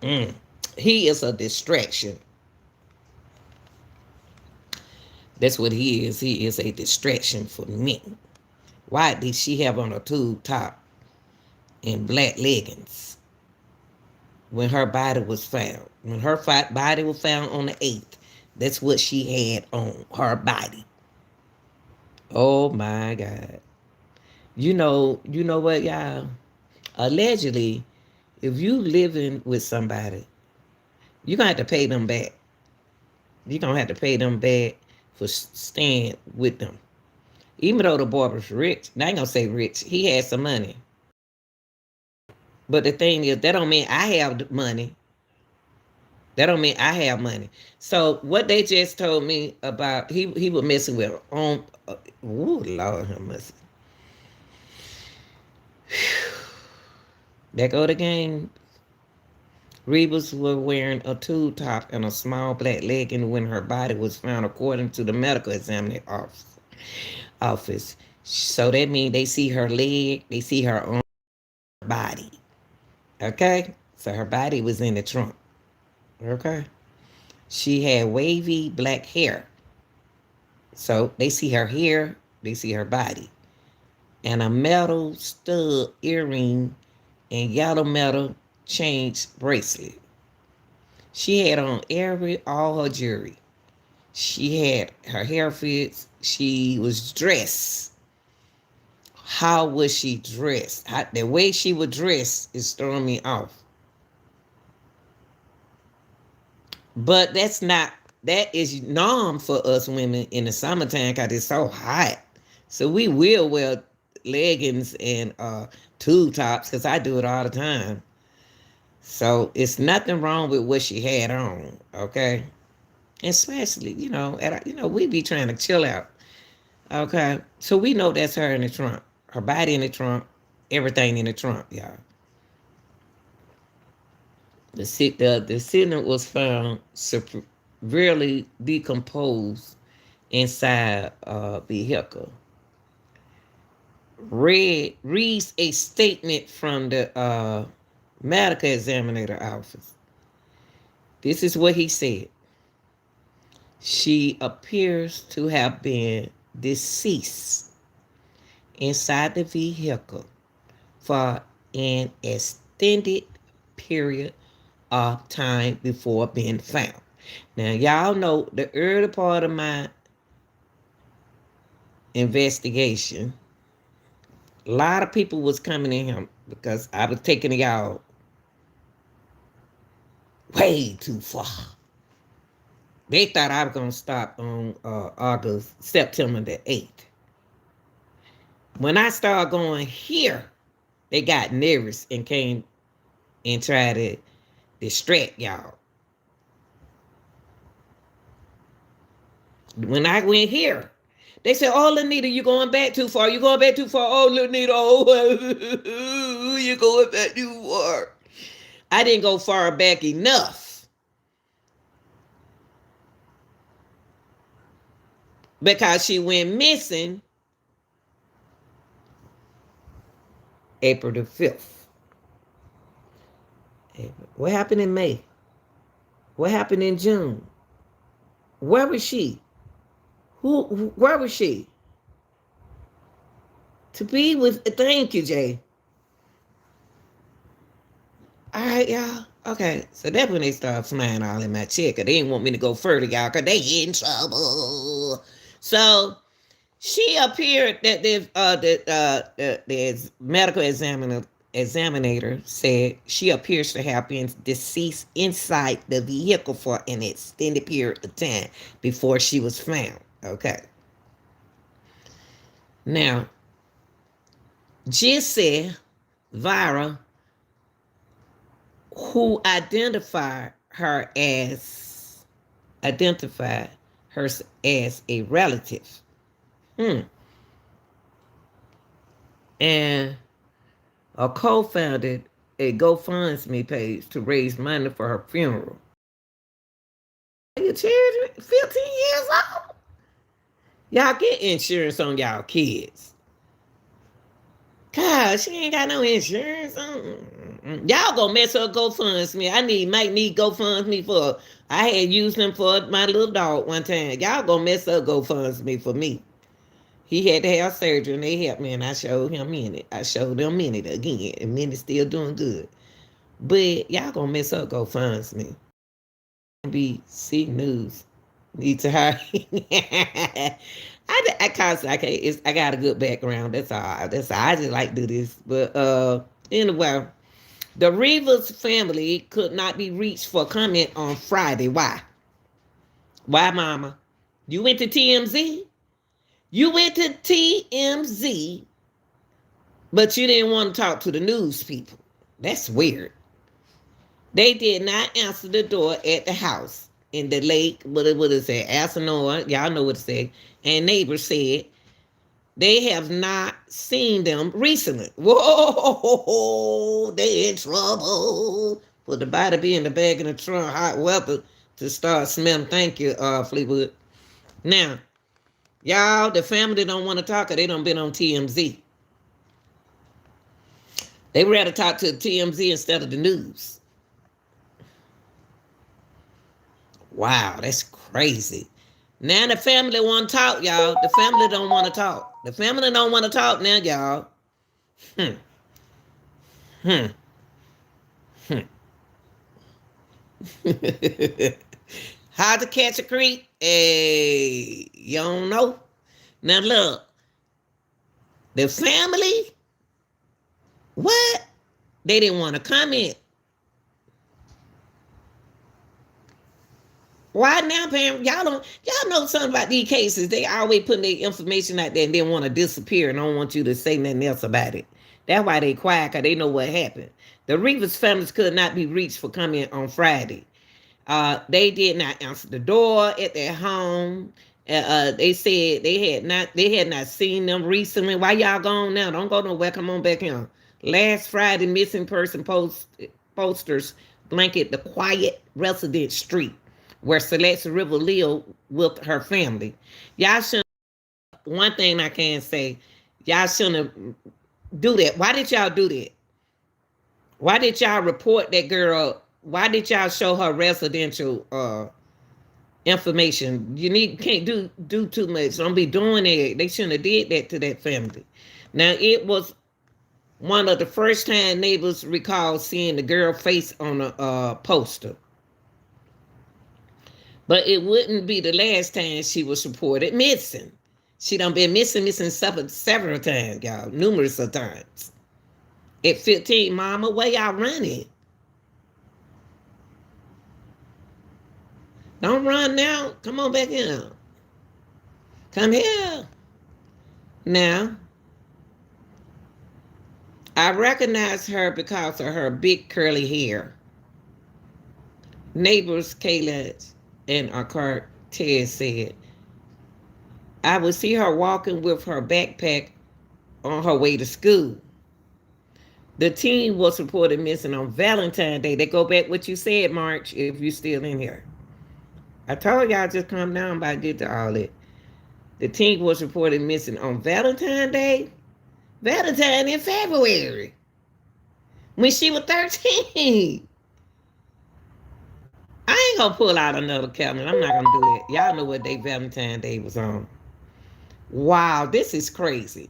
Hmm. He is a distraction. That's what he is. He is a distraction for me. Why did she have on a tube top and black leggings when her body was found? When her body was found on the 8th, that's what she had on her body. Oh my God. You know what, y'all? Allegedly, if you living with somebody, you're going to have to pay them back. You're going to have to pay them back for staying with them. Even though the boy was rich, I ain't going to say rich, he had some money. But the thing is, that don't mean I have money. That don't mean I have money. So what they just told me about, he was messing with her own, ooh, Lord have mercy. There go the game. Rivas was wearing a tube top and a small black legging when her body was found, according to the medical examiner office. So that means they see her leg, they see her own body. Okay? So her body was in the trunk. Okay? She had wavy black hair. So they see her hair, they see her body. And a metal stud earring and yellow metal chain bracelet. She had on all her jewelry. She had her hair fits. She was dressed. How was she dressed? The way she was dressed is throwing me off. But that is norm for us women in the summertime because it's so hot. So we will wear leggings and tube tops because I do it all the time. So it's nothing wrong with what she had on, okay? Especially, we be trying to chill out, okay? So we know that's her in the trunk. Her body in the trunk, everything in the trunk, y'all. The cylinder was found severely decomposed inside a vehicle. Reads a statement from the medical examiner office. This is what he said. She appears to have been deceased inside the vehicle for an extended period of time before being found. Now, y'all know the early part of my investigation, a lot of people was coming in here because I was taking y'all way too far. They thought I was going to stop on September the 8th. When I started going here, they got nervous and came and tried to distract y'all. When I went here, they said, "Oh, Lanita, you going back too far. You going back too far. Oh, Lanita, oh, you going back too far." I didn't go far back enough. Because she went missing April the 5th. What happened in May? What happened in June? Where was she? Where was she? To be with, thank you, Jay. All right, y'all. Okay, so that's when they start flying all in my check. They didn't want me to go further, y'all, because they in trouble. So she appeared that the medical examiner said she appears to have been deceased inside the vehicle for an extended period of time before she was found. Okay. Now, Jesse Vira, who identified her as a relative. And co-founded a GoFundMe page to raise money for her funeral. Your children, 15 years old. Y'all get insurance on y'all kids. God, she ain't got no insurance. Y'all gonna mess up GoFundMe. Might need GoFundMe for. I had used them for my little dog one time. Y'all gonna mess up GoFundMe for me. He had to have surgery and they helped me and I showed him Minute. I showed them Minute again and Minute's still doing good. But y'all gonna mess up GoFundMe. Be see news. Need to hire. I got a good background. That's all. I just like to do this. But anyway, the Rivas family could not be reached for comment on Friday. Why? Why, Mama? You went to TMZ? You went to TMZ, but you didn't want to talk to the news people. That's weird. They did not answer the door at the house in the lake. What it say? Asinore, y'all know what it said. And neighbors said they have not seen them recently. Whoa, they in trouble. Put the body be in the bag in the trunk, hot weather to start smelling. Thank you, Fleetwood. Now, y'all, the family don't want to talk or they don't been on TMZ. They rather talk to TMZ instead of the news. Wow, that's crazy. Now the family want to talk, y'all. The family don't want to talk. The family don't want to talk now, y'all. How to catch a creep? Hey, you don't know? Now look, the family, what? They didn't want to comment. Why now, Pam? Y'all know something about these cases. They always putting their information out there and then want to disappear and don't want you to say nothing else about it. That's why they quiet, because they know what happened. The Rivas families could not be reached for comment on Friday. They did not answer the door at their home. They said they had not seen them recently. Why y'all gone now? Don't go nowhere. Come on back here. Last Friday, missing person posters blanket the quiet residence street where Celeste River lived with her family. Y'all shouldn't. One thing I can say, y'all shouldn't do that. Why did y'all do that? Why did y'all report that girl? Why did y'all show her residential information? Can't do too much. Don't be doing it. They shouldn't have did that to that family. Now, it was one of the first time neighbors recall seeing the girl face on a poster. But it wouldn't be the last time she was reported missing. She done been missing several times, y'all. Numerous of times. At 15, Mama, where y'all running? Don't run now. Come on back in. Come here. Now, I recognize her because of her big curly hair. Neighbors Kayla and Cortez said, I would see her walking with her backpack on her way to school. The teen was reported missing on Valentine's Day. They go back what you said, March, if you're still in here. I told y'all just calm down about to get to all that. The teen was reported missing on Valentine's Day. Valentine in February. When she was 13. I ain't gonna pull out another calendar. I'm not gonna do it. Y'all know what day Valentine's Day was on. Wow, this is crazy.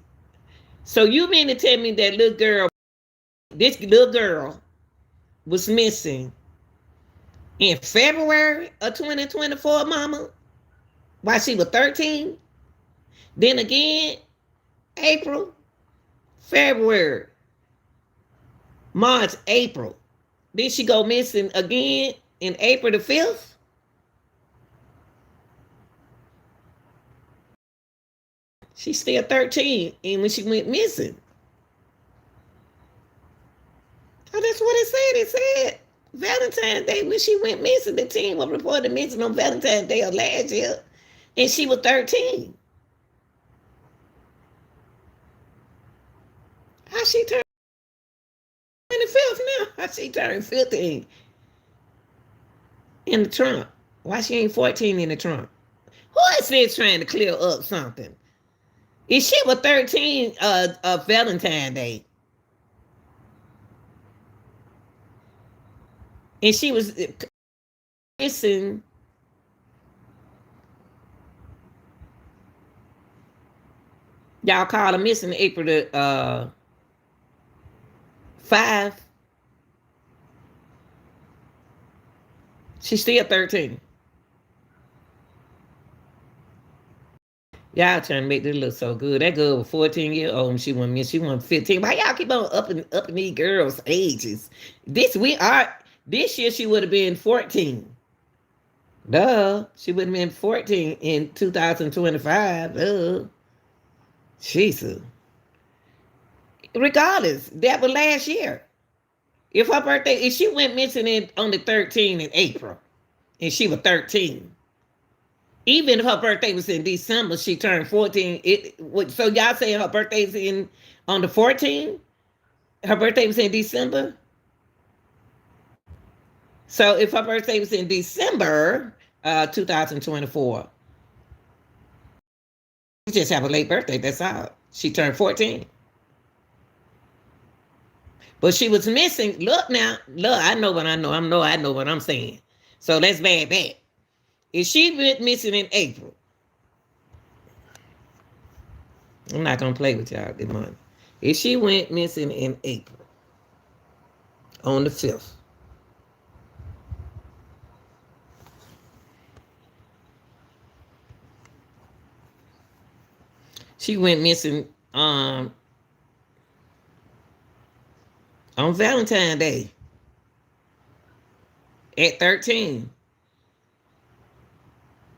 So you mean to tell me that this little girl was missing in February of 2024, mama, while she was 13. Then again, April, February, March, April. Then she go missing again in April the 5th. She's still 13, and when she went missing. Oh, that's what it said. It said Valentine's Day when she went missing. The teen was reported missing on Valentine's Day of last year, and she was 13. How she turned 25th now? How she turned 15 in the trunk? Why she ain't 14 in the trunk? Who is this trying to clear up something? If she was 13 of Valentine's Day, and she was missing, y'all call her missing April the 5. She's still 13. Y'all trying to make this look so good. That girl was 14 years old. She wasn't missing. She wasn't 15. Why y'all keep on upping these girls' ages? This year she would have been 14. Duh. She would have been 14 in 2025. Duh. Jesus. Regardless, that was last year. If she went missing on the 13th in April, and she was 13. Even if her birthday was in December, she turned 14. So y'all saying her birthday's on the 14th? Her birthday was in December? So if her birthday was in December 2024, she just have a late birthday, that's all. She turned 14. But she was missing. Look now. Look, I know what I know. I know what I'm saying. So let's bad that. If she went missing in April, I'm not going to play with y'all this morning. If she went missing in April, on the 5th, she went missing on Valentine's Day at 13.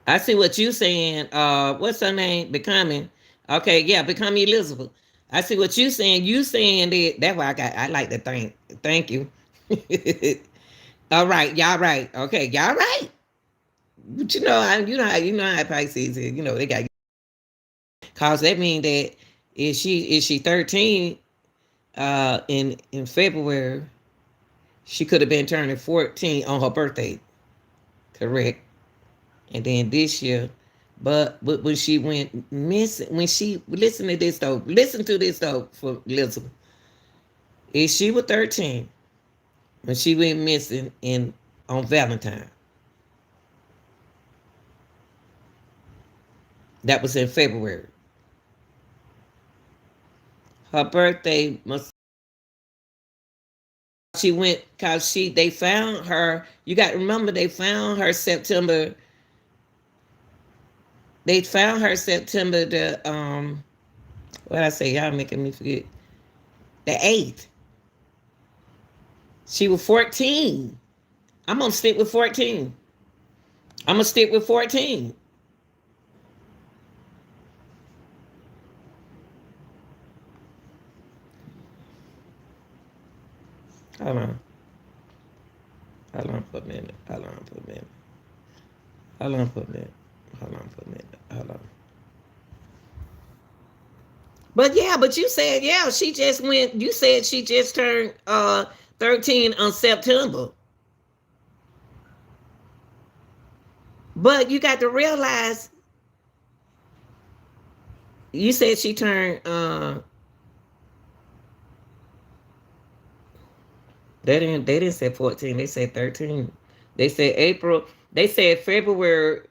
I see what you saying. What's her name? Becoming. Okay, yeah, Becoming Elizabeth. I see what you saying. You saying that. That's why I like to thank you. All right, y'all right. Okay, y'all right. But you know how Pisces is. You know they got. Cause that means that is she 13 in February, she could have been turning 14 on her birthday. Correct. And then this year, but when she went missing, listen to this though for Elizabeth. If she was 13 when she went missing on Valentine, that was in February. Her birthday she went because they found her. You got to remember they found her September. They found her September the what I say, y'all making me forget. The 8th. She was 14. I'm gonna stick with 14. I'm gonna stick with 14. Hold on for a minute. Hold on for a minute. But you said, yeah, she just went, you said she just turned 13 on September. But you got to realize, you said she turned, they didn't say 14, they said 13. They said April, they said February.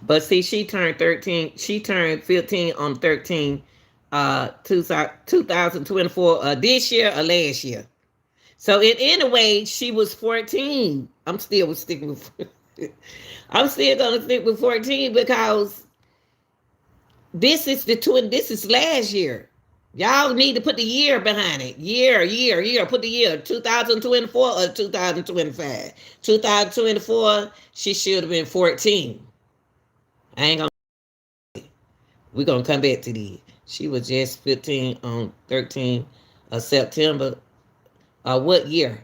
But see, she turned 13. She turned 15 on 13 2024, this year or last year. So in any way, she was 14. I'm still sticking with I'm still gonna stick with 14 because this is last year. Y'all need to put the year behind it. Year. Put the year 2024 or 2025. 2024, she should have been 14. I ain't gonna. We're gonna come back to these. She was just 15 on 13 of September. What year?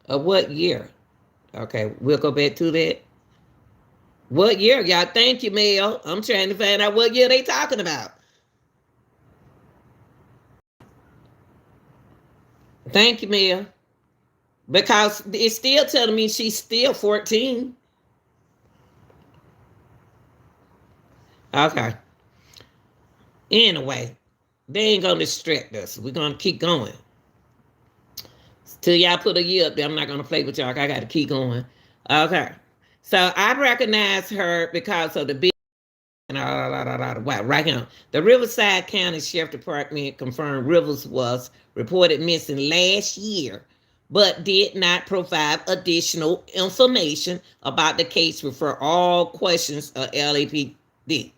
What year? Okay, we'll go back to that. What year, y'all? Thank you, Mel. I'm trying to find out what year they talking about. Thank you, Mel. Because it's still telling me she's still 14. Okay. Anyway, they ain't gonna distract us. We're gonna keep going. Till y'all put a year up there, I'm not gonna play with y'all. I gotta keep going. Okay. So I recognize her because of the big right here. The Riverside County Sheriff Department confirmed Rivers was reported missing last year, but did not provide additional information about the case. Refer all questions of LAPD.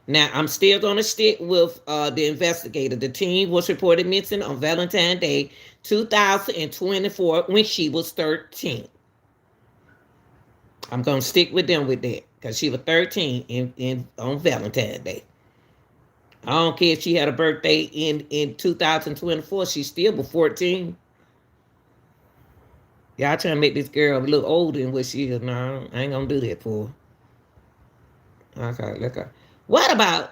Now, I'm still going to stick with the investigator. The team was reported missing on Valentine's Day 2024 when she was 13. I'm going to stick with them with that because she was 13 on Valentine's Day. I don't care if she had a birthday in 2024. She still was 14. Y'all trying to make this girl a little older than what she is. No, I ain't going to do that for her. Okay, look at. What about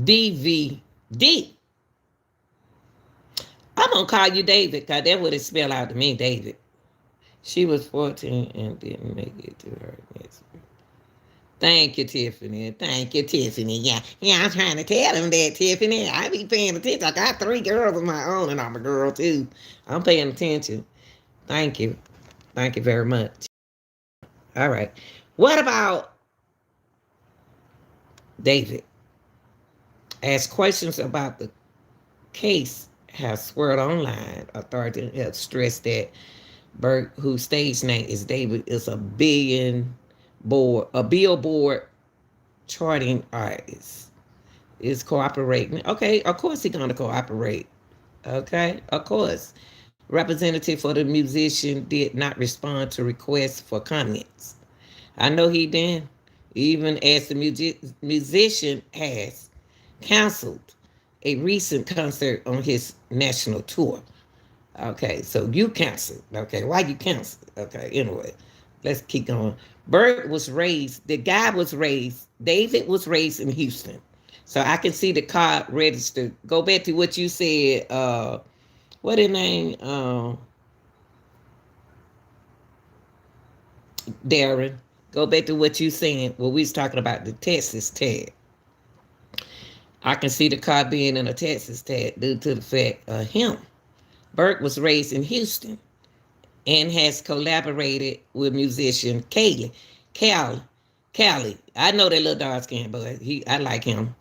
D4VD? I'm going to call you David because that's what it spelled out to me, David. She was 14 and didn't make it to her next week. Thank you, Tiffany. Thank you, Tiffany. Yeah, I'm trying to tell them that, Tiffany. I be paying attention. I got 3 girls of my own, and I'm a girl, too. I'm paying attention. Thank you. Thank you very much. All right. What about David? Ask questions about the case has swirled online. Authorities have stressed that Burke, whose stage name is David, is a billboard charting artist. Is cooperating. Okay, of course he's gonna cooperate. Okay, of course. Representative for the musician did not respond to requests for comments. I know he didn't. Even as the musician has canceled a recent concert on his national tour. Okay, so you canceled. Okay, why you canceled? Okay, anyway, let's keep going. David was raised in Houston. So I can see the card registered. Go back to what you said. What his name? Darren. Go back to what you saying. Well, we was talking about the Texas tag. I can see the car being in a Texas tag due to the fact of him. Burke was raised in Houston and has collaborated with musician Callie. I know that little dark skin boy. I like him.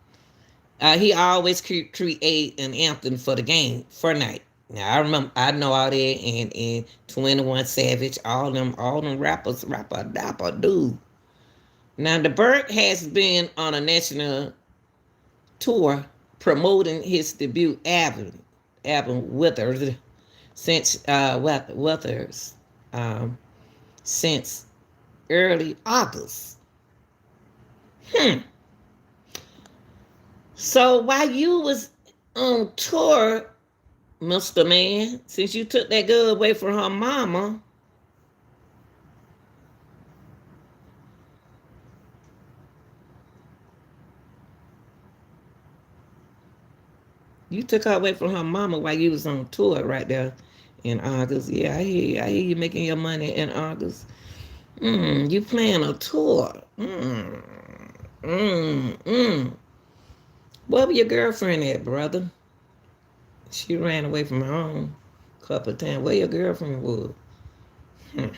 He always create an anthem for the game, Fortnite. Now I know all that and 21 Savage, all them rappers, dapper dude. Now the Burke has been on a national tour promoting his debut album Withers since since early August. So while you was on tour, Mr. Man, since you took that girl away from her mama, you took her away from her mama while you was on tour right there in August. Yeah, I hear you making your money in August. You playing a tour. Where was your girlfriend at, brother? She ran away from home a couple of times. Where your girlfriend was? All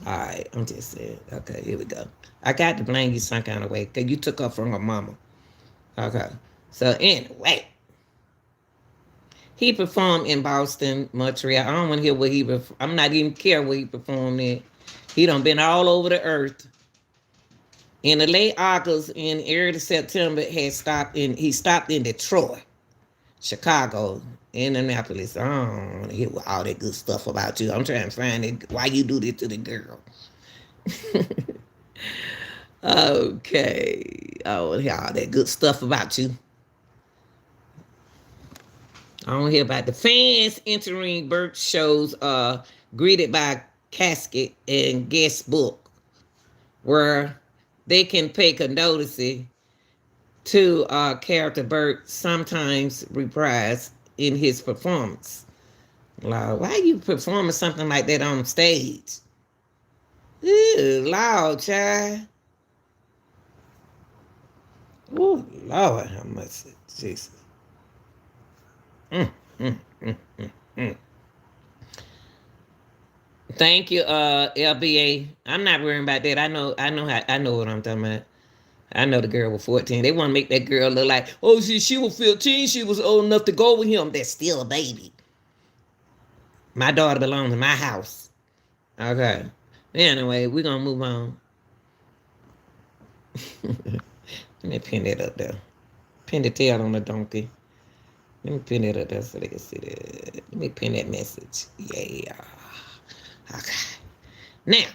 right, I'm just saying. Okay, here we go. I got to blame you some kind of way because you took her from her mama. Okay. So anyway, he performed in Boston, Montreal. I don't want to hear what he. I'm not even care where he performed at. He done been all over the earth. In the late August and early September, he stopped in Detroit, Chicago, Indianapolis. I don't want to hear all that good stuff about you. I'm trying to find it. Why you do this to the girl? Okay. I want to hear all that good stuff about you. I don't hear about the fans entering Burt shows greeted by casket and guest book, where they can pay condolences to character Burt sometimes reprise in his performance. Like, why are you performing something like that on stage? Ew, Lord, child. Oh, Lord, how much Jesus. Mm, mm, mm, mm, mm. Thank you, LBA. I'm not worrying about that. I know what I'm talking about. I know the girl was 14. They want to make that girl look like, oh, she was 15. She was old enough to go with him. That's still a baby. My daughter belongs in my house. Okay. Anyway, we're going to move on. Let me pin that up there. Pin the tail on the donkey. Let me pin it up there so they can see that. Let me pin that message. Yeah. Okay. Now,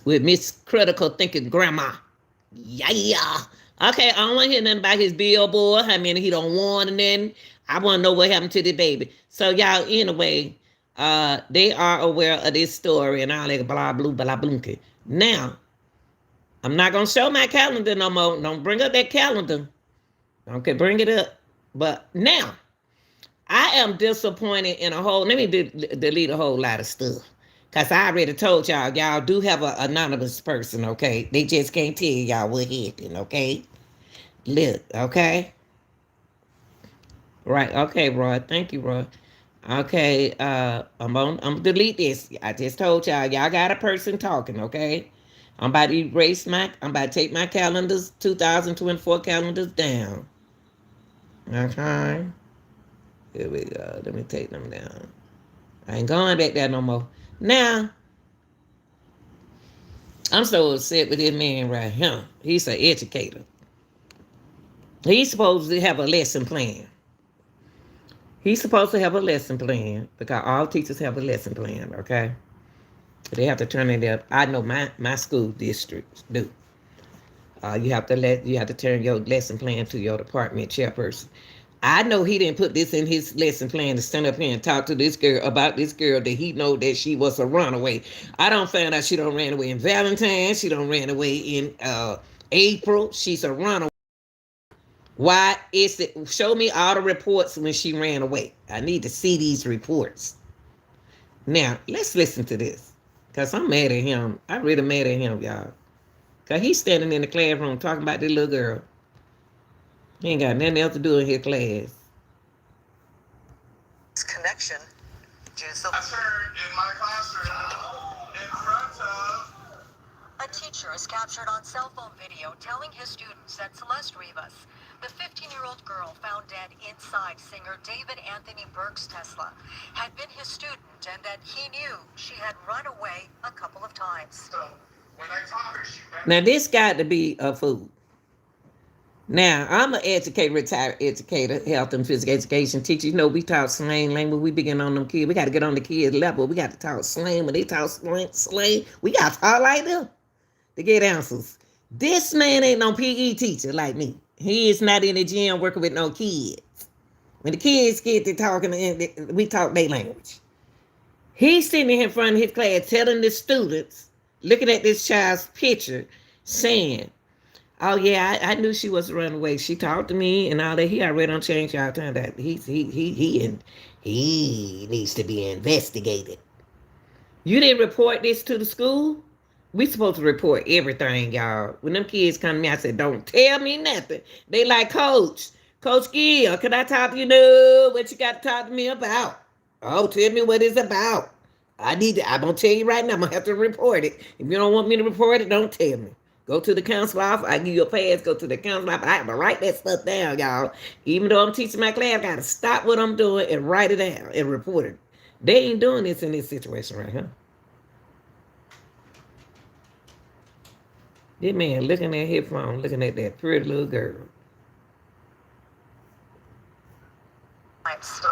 with Miss Critical Thinking Grandma. Yeah. Okay, I don't want to hear nothing about his billboard. I mean, he don't want and then I want to know what happened to the baby. So y'all, anyway, they are aware of this story and all that blah blah blah blah. Now, I'm not gonna show my calendar no more. Don't bring up that calendar. Okay, bring it up. But now, I am disappointed in a whole. Let me delete a whole lot of stuff. Because I already told y'all do have an anonymous person, okay? They just can't tell y'all what happened, okay? Look, okay? Right, okay, Roy. Thank you, Roy. Okay, I'm gonna delete this. I just told y'all got a person talking, okay? I'm about to I'm about to take my calendars, 2024 calendars down. Okay? Here we go. Let me take them down. I ain't going back there no more. Now, I'm so upset with this man right here. He's an educator. He's supposed to have a lesson plan. He's supposed to have a lesson plan because all teachers have a lesson plan, okay? They have to turn it up. I know my school districts do. You have to turn your lesson plan to your department chairperson. I know he didn't put this in his lesson plan to stand up here and talk to this girl about this girl that he know that she was a runaway. I don't find out she don't ran away in Valentine's. She don't ran away in April. She's a runaway. Why is it? Show me all the reports when she ran away. I need to see these reports. Now, let's listen to this. Because I'm mad at him. I'm really mad at him, y'all. Because he's standing in the classroom talking about this little girl. He ain't got nothing else to do in his class. Connection. Occurred in my classroom in front of. A teacher is captured on cell phone video telling his students that Celeste Rivas, the 15-year-old girl found dead inside singer David Anthony Burke's Tesla, had been his student and that he knew she had run away a couple of times. So when I taught her, she ran. Now, this got to be a fool. Now, I'm an retired educator, health and physical education teacher. You know, we talk slang language. We begin on them kids. We got to get on the kids' level. We got to talk slang. When they talk slang, we got to talk like them to get answers. This man ain't no PE teacher like me. He is not in the gym working with no kids. When the kids get to talking, we talk their language. He's sitting in front of his class telling the students, looking at this child's picture, saying, oh yeah, I knew she was a runaway. She talked to me and all that. He already done changed y'all time that he needs to be investigated. You didn't report this to the school? We supposed to report everything, y'all. When them kids come to me, I said, don't tell me nothing. They like, Coach Gill, can I talk to you? No, what you got to talk to me about? Oh, tell me what it's about. I'm going to tell you right now, I'm going to have to report it. If you don't want me to report it, don't tell me. Go to the council office. I give you a pass. Go to the council office. I have to write that stuff down, y'all. Even though I'm teaching my class, I got to stop what I'm doing and write it down and report it. They ain't doing this in this situation right here. This man looking at his phone, looking at that pretty little girl. So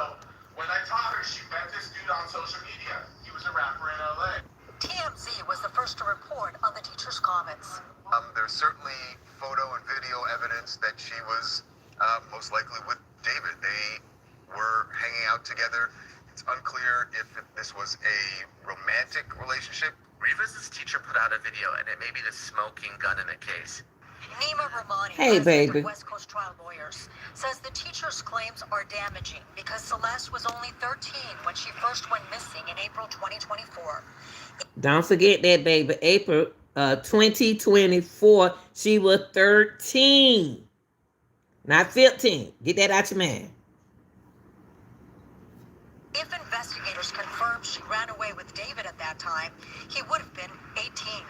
when I taught her, she met this dude on social media. He was a rapper in LA. TMZ was the first to report on the teacher's comments. There's certainly photo and video evidence that she was most likely with David. They were hanging out together. It's unclear if this was a romantic relationship. Rivas' teacher put out a video, and it may be the smoking gun in the case. Nima Rahmani, Hey, president baby. of West Coast Trial Lawyers, says the teacher's claims are damaging because Celeste was only 13 when she first went missing in April 2024. Don't forget that, baby. April 2024, she was 13, not 15. Get that out your mind. If investigators confirm she ran away with David at that time, he would have been 18.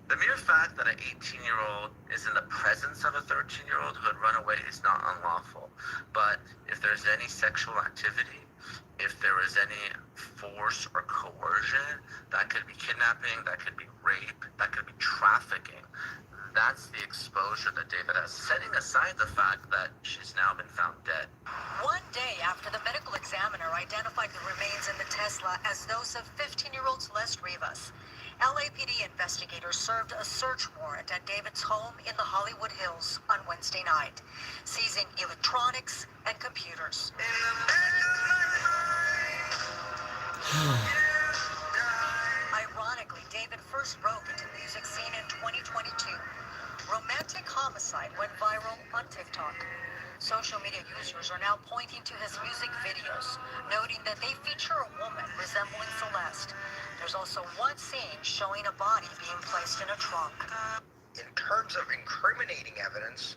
The mere fact that an 18-year-old is in the presence of a 13-year-old who had run away is not unlawful. But if there's any sexual activity, if there was any force or coercion, that could be kidnapping, that could be rape, that could be trafficking. That's the exposure that David has, setting aside the fact that she's now been found dead. One day after the medical examiner identified the remains in the Tesla as those of 15-year-old Celeste Rivas, LAPD investigators served a search warrant at David's home in the Hollywood Hills on Wednesday night, seizing electronics and computers. Ironically, David first broke into the music scene in 2022. Romantic Homicide went viral on TikTok. Social media users are now pointing to his music videos, noting that they feature a woman resembling Celeste. There's also one scene showing a body being placed in a trunk. In terms of incriminating evidence,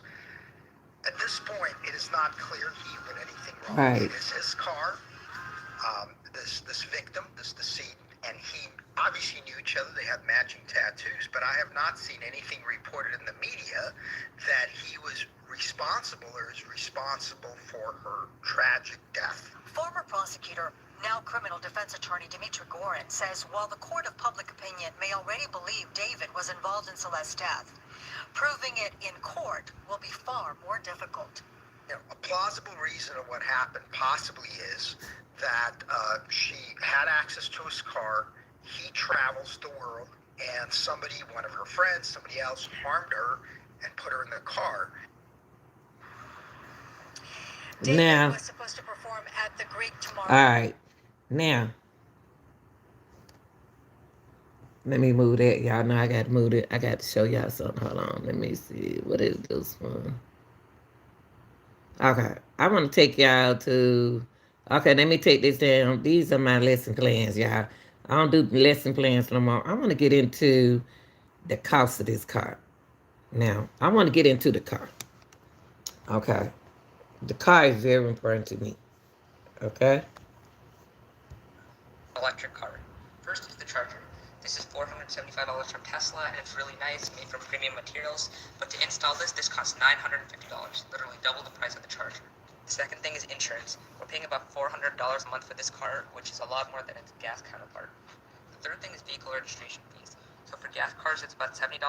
at this point, it is not clear he did anything wrong. Right. It is his car, this victim, this decedent, and he obviously knew each other. They had matching tattoos, but I have not seen anything reported in the media that he was responsible or is responsible for her tragic death. Former prosecutor, now criminal defense attorney Dimitri Gorin, says while the court of public opinion may already believe David was involved in Celeste's death, proving it in court will be far more difficult. You know, a plausible reason of what happened possibly is that she had access to his car. He travels the world, and somebody, one of her friends, somebody else, harmed her and put her in the car. David Now, was supposed to perform at the Greek tomorrow. all right. Now, let me move that. Y'all know I got to move it. I got to show y'all something. Hold on. Let me see. What is this one? Okay. I want to take y'all to... Okay, let me take this down. These are my lesson plans, y'all. I don't do lesson plans no more. I want to get into the cost of this car. Now, I want to get into the car. Okay. The car is very important to me. Okay? Electric car. First is the charger. This is $475 from Tesla, and it's really nice, made from premium materials. But to install this costs $950, literally double the price of the charger. The second thing is insurance. We're paying about $400 a month for this car, which is a lot more than its gas counterpart. The third thing is vehicle registration fees. So for gas cars, it's about $70,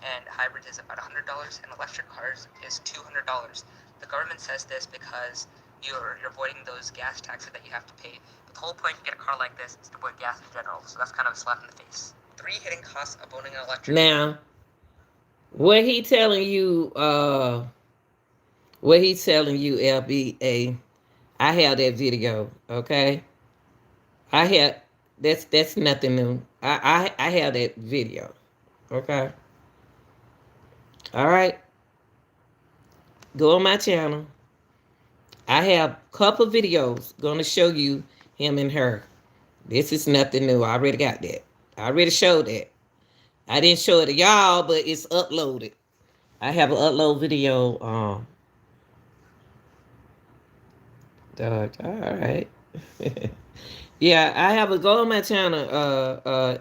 and hybrid is about $100, and electric cars is $200. The government says this because you're avoiding those gas taxes that you have to pay. But the whole point to get a car like this is to avoid gas in general, so that's kind of a slap in the face. 3 hidden costs of owning an electric car. Now, what he telling you, LBA, I have that video, okay? I have, that's nothing new. I have that video, okay? All right? Go on my channel. I have a couple videos going to show you him and her. This is nothing new. I already got that. I already showed that. I didn't show it to y'all, but it's uploaded. I have an upload video. All right. Yeah, I have a go on my channel,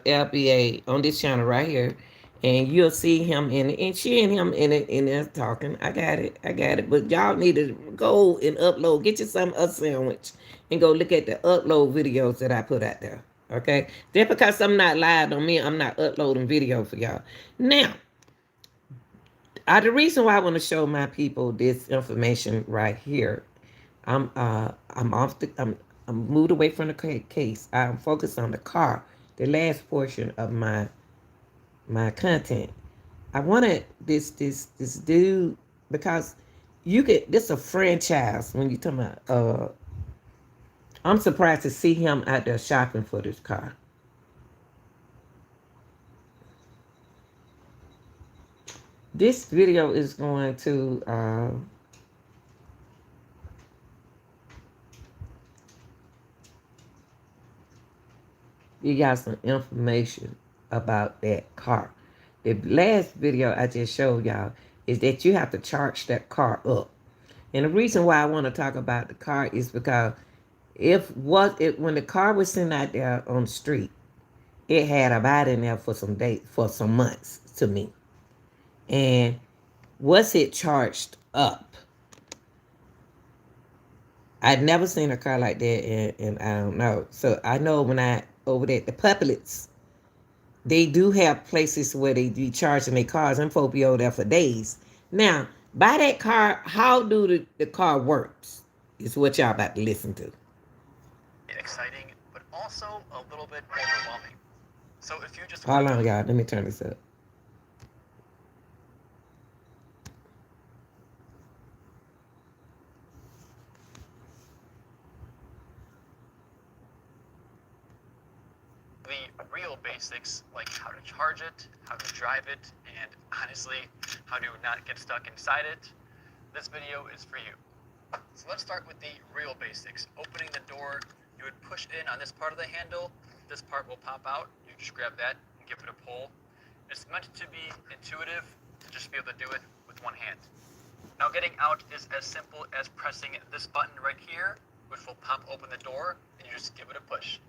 LBA, on this channel right here, And you'll see him in it, and she and him in there talking. I got it. But y'all need to go and upload. Get you some a sandwich and go look at the upload videos that I put out there. Okay? Just because I'm not live on me, I'm not uploading video for y'all. Now, the reason why I want to show my people this information right here, I'm moved away from the case. I'm focused on the car, the last portion of my content. I wanted this dude because you get this a franchise when you talking about. I'm surprised to see him out there shopping for this car. This video is going to give y'all some information about that car. The last video I just showed y'all is that you have to charge that car up. And the reason why I want to talk about the car is because when the car was sitting out there on the street, it had a body in there for some months to me. And was it charged up? I'd never seen a car like that, and I don't know. So I know when I over there at the Publix, they do have places where they be charging their cars. And folks be over there for days. Now, by that car, how do the car works is what y'all about to listen to. Exciting, but also a little bit overwhelming. So if you just Hold on, y'all. Let me turn this up. the real basics, like how to charge it, how to drive it, and honestly, how to not get stuck inside it, this video is for you. So let's start with the real basics. Opening the door, you would push in on this part of the handle. This part will pop out. You just grab that and give it a pull. It's meant to be intuitive, to just be able to do it with one hand. Now getting out is as simple as pressing this button right here, which will pop open the door, and you just give it a push.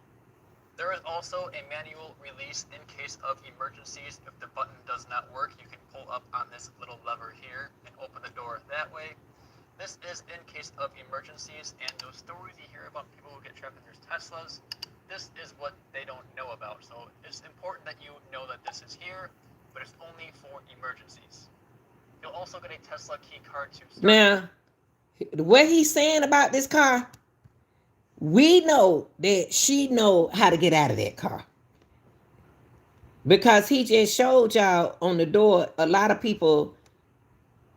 There is also a manual release in case of emergencies. If the button does not work, you can pull up on this little lever here and open the door that way. This is in case of emergencies, and those stories you hear about people who get trapped in their Teslas, this is what they don't know about. So it's important that you know that this is here, but it's only for emergencies. You'll also get a Tesla key card to start. Now, what he's saying about this car, we know that she know how to get out of that car. Because he just showed y'all on the door, a lot of people,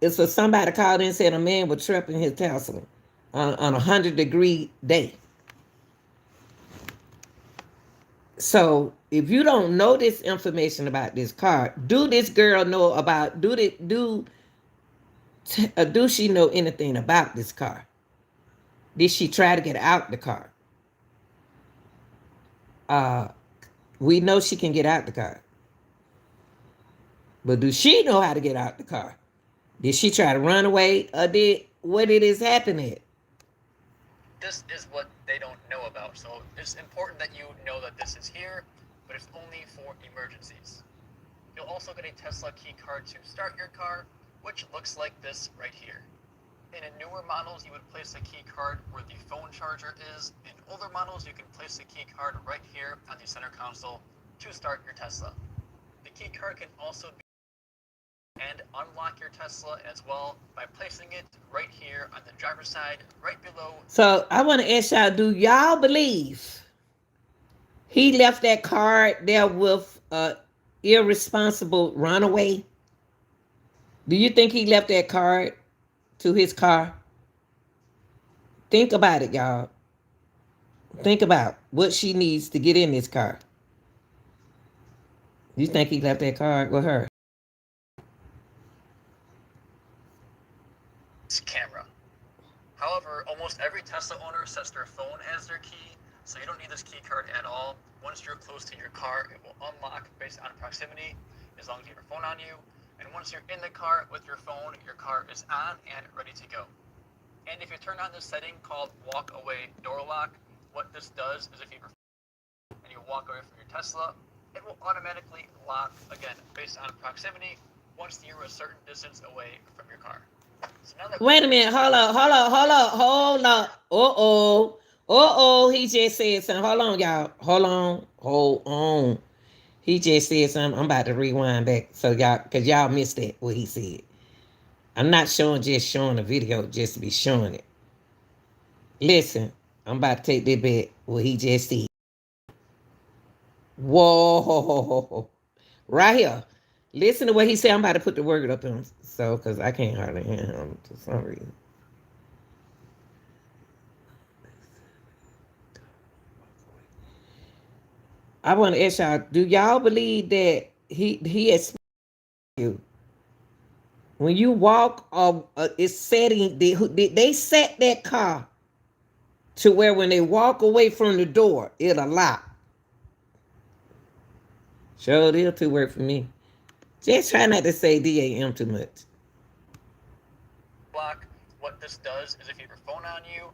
it's for somebody called in and said a man was trapped in his Tesla on a 100-degree day. So if you don't know this information about this car, do this girl know about, do she know anything about this car? Did she try to get out the car? We know she can get out the car. But do she know how to get out the car? Did she try to run away, or what did this happen at? This is what they don't know about. So it's important that you know that this is here, but it's only for emergencies. You'll also get a Tesla key card to start your car, which looks like this right here. In newer models, you would place a key card where the phone charger is. In older models, you can place the key card right here on the center console to start your Tesla. The key card can also be and unlock your Tesla as well by placing it right here on the driver's side, right below. So I want to ask y'all, do y'all believe he left that card there with irresponsible runaway? Do you think he left that card to his car? Think about it, y'all. Think about what she needs to get in this car. You think he left that card with her? Camera. However, almost every Tesla owner sets their phone as their key, so you don't need this key card at all. Once you're close to your car, it will unlock based on proximity, as long as you have your phone on you. And once you're in the car with your phone, your car is on and ready to go. And if you turn on this setting called walk away door lock, what this does is if you and you walk away from your Tesla, it will automatically lock, again, based on proximity, once you're a certain distance away from your car. So now that Wait a minute. Hold on. He just said something. Hold on, y'all. Hold on. He just said something. I'm about to rewind back. So y'all, because y'all missed that, what he said. I'm not showing the video just to be showing it. Listen, I'm about to take that back, what he just said. Whoa. Right here. Listen to what he said. I'm about to put the word up on. So, because I can't hardly hear him for some reason. I want to ask y'all, do y'all believe that he expects you? When you walk, it's setting, they set that car to where when they walk away from the door, it'll lock. Sure, it'll to work for me. Just try not to say DAM too much. block, what this does is if you have your phone on you.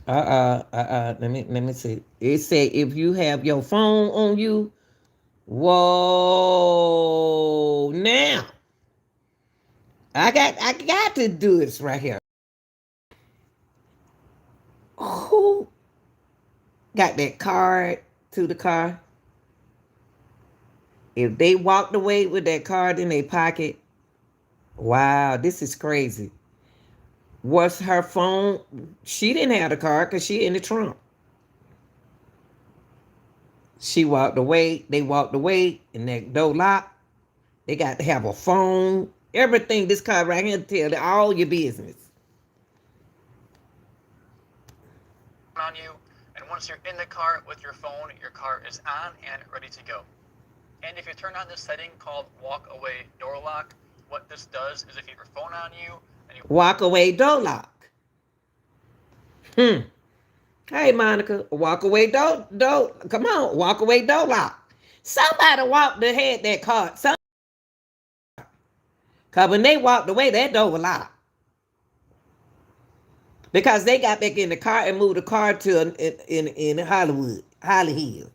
Let me see. It say if you have your phone on you, whoa. Now, I got to do this right here. Who got that card to the car? If they walked away with that card in their pocket, wow, this is crazy. Was her phone? She didn't have the card because she in the trunk. She walked away. They walked away, and that door locked. They got to have a phone, everything. This card right here tell all your business. On you, and once you're in the car with your phone, your car is on and ready to go. And if you turn on this setting called walk away door lock, what this does is if you have your phone on you and you Walk away door lock. Hey, Monica, walk away door. Come on, walk away door lock. Somebody walked ahead that car. Because when they walked away, that door was locked. Because they got back in the car and moved the car to in Hollywood, Holly Hill.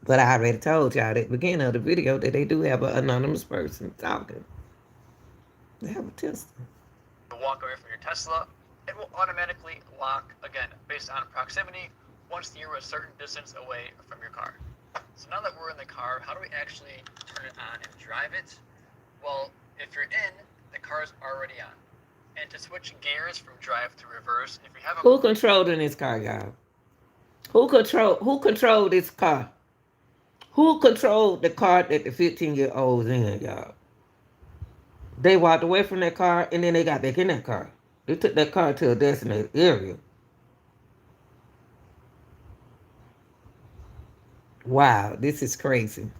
But I already told y'all at the beginning of the video that they do have an anonymous person talking. They have a Tesla. walk away from your Tesla, it will automatically lock, again, based on proximity, once you're a certain distance away from your car. So now that we're in the car, how do we actually turn it on and drive it? Well, if you're in, the car's already on. And to switch gears from drive to reverse, if you have a... Who controlled in this car, y'all? Who controlled this car? Who controlled the car that the 15-year-old's in, y'all? They walked away from that car and then they got back in that car. They took that car to a designated area. Wow, this is crazy.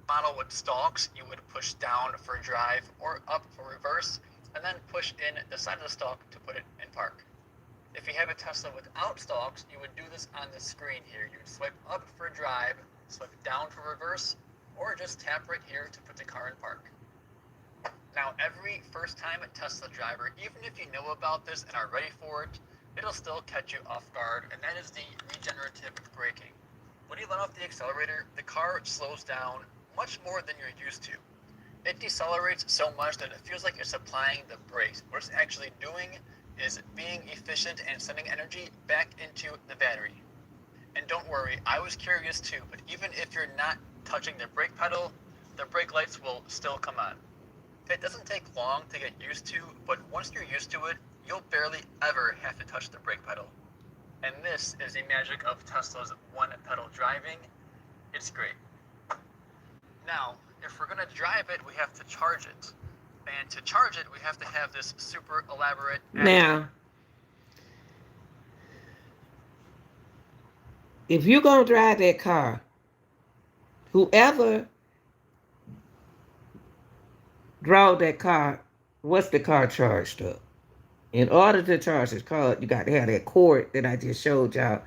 Model with stalks, you would push down for drive or up for reverse, and then push in the side of the stalk to put it in park. If you have a Tesla without stalks, you would do this on the screen here. You would swipe up for drive, swipe down for reverse, or just tap right here to put the car in park. Now, every first-time Tesla driver, even if you know about this and are ready for it, it'll still catch you off guard, and that is the regenerative braking. When you let off the accelerator, the car slows down much more than you're used to. It decelerates so much that it feels like it's applying the brakes. What it's actually doing is being efficient and sending energy back into the battery. And don't worry, I was curious too, but even if you're not touching the brake pedal, the brake lights will still come on. It doesn't take long to get used to, but once you're used to it, you'll barely ever have to touch the brake pedal. And this is the magic of Tesla's one-pedal driving. It's great. Now, if we're going to drive it, we have to charge it. And to charge it, we have to have this super elaborate... Now, if you're going to drive that car, whoever drove that car, what's the car charged up? In order to charge this car, you got to have that cord that I just showed y'all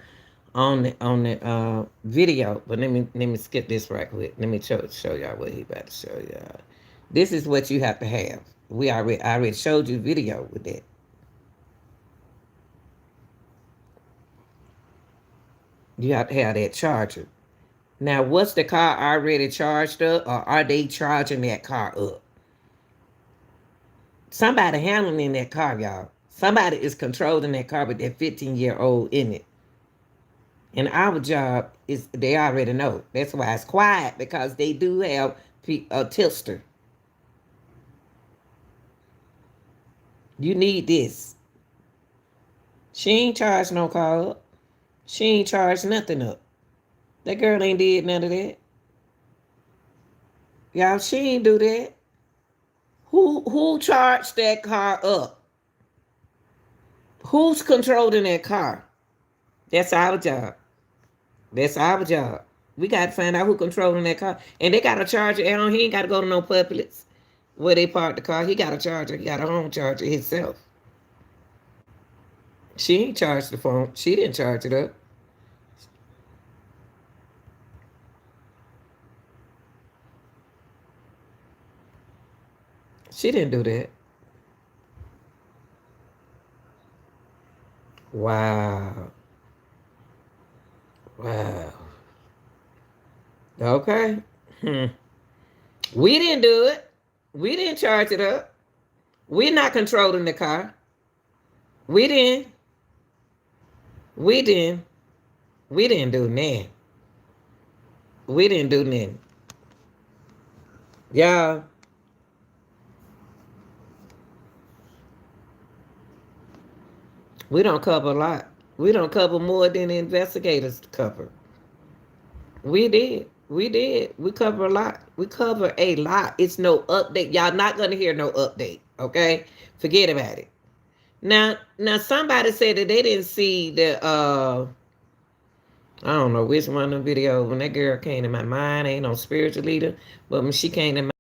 on the video. But let me skip this right quick. Let me show y'all what he about to show y'all. This is what you have to have. I already showed you video with that. You have to have that charger. Now, was the car already charged up, or are they charging that car up? Somebody handling that car, y'all. Somebody is controlling that car with that 15-year-old in it. And our job is, they already know. That's why it's quiet, because they do have a tipster. You need this. She ain't charged no car up. She ain't charged nothing up. That girl ain't did none of that. Y'all, she ain't do that. Who charged that car up? Who's controlling that car? That's our job. That's our job. We got to find out who controlling that car. And they got a charger at home. He ain't got to go to no Publix where they park the car. He got a charger. He got a home charger himself. She ain't charged the phone. She didn't charge it up. She didn't do that. Wow. Wow. Okay. We didn't do it. We didn't charge it up. We're not controlling the car. We didn't. We didn't. We didn't do nothing. We didn't do nothing. Y'all. We don't cover a lot. We don't cover more than the investigators cover. We did. We did. We cover a lot. We cover a lot. It's no update. Y'all not going to hear no update. Okay? Forget about it. Now somebody said that they didn't see the, I don't know which one of the videos, when that girl came to my mind, ain't no spiritual leader, but when she came to my,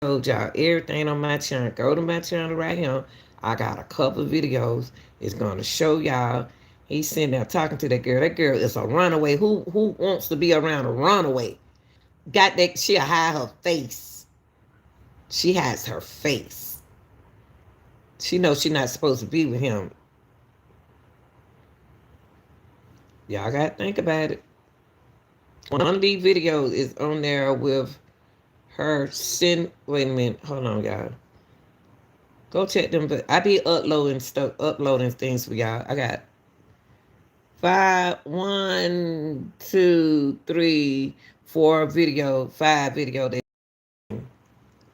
I told y'all everything on my channel. Go to my channel right here. I got a couple of videos. It's going to show y'all. He's sitting there talking to that girl. That girl is a runaway. Who wants to be around a runaway? Got that, she'll hide her face. She hides her face. She knows she's not supposed to be with him. Y'all got to think about it. One of these videos is on there with her wait a minute. Hold on, y'all. Go check them. But I be uploading things for y'all. I got 1, 2, 3, 4 video, 5 video.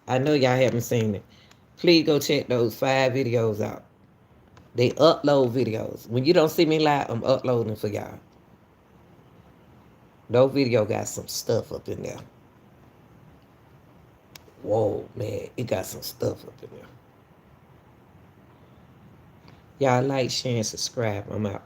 I know y'all haven't seen it. Please go check those 5 videos out. They upload videos. When you don't see me live, I'm uploading for y'all. Those video got some stuff up in there. Whoa, man. It got some stuff up in there. Y'all like, share, and subscribe. I'm out.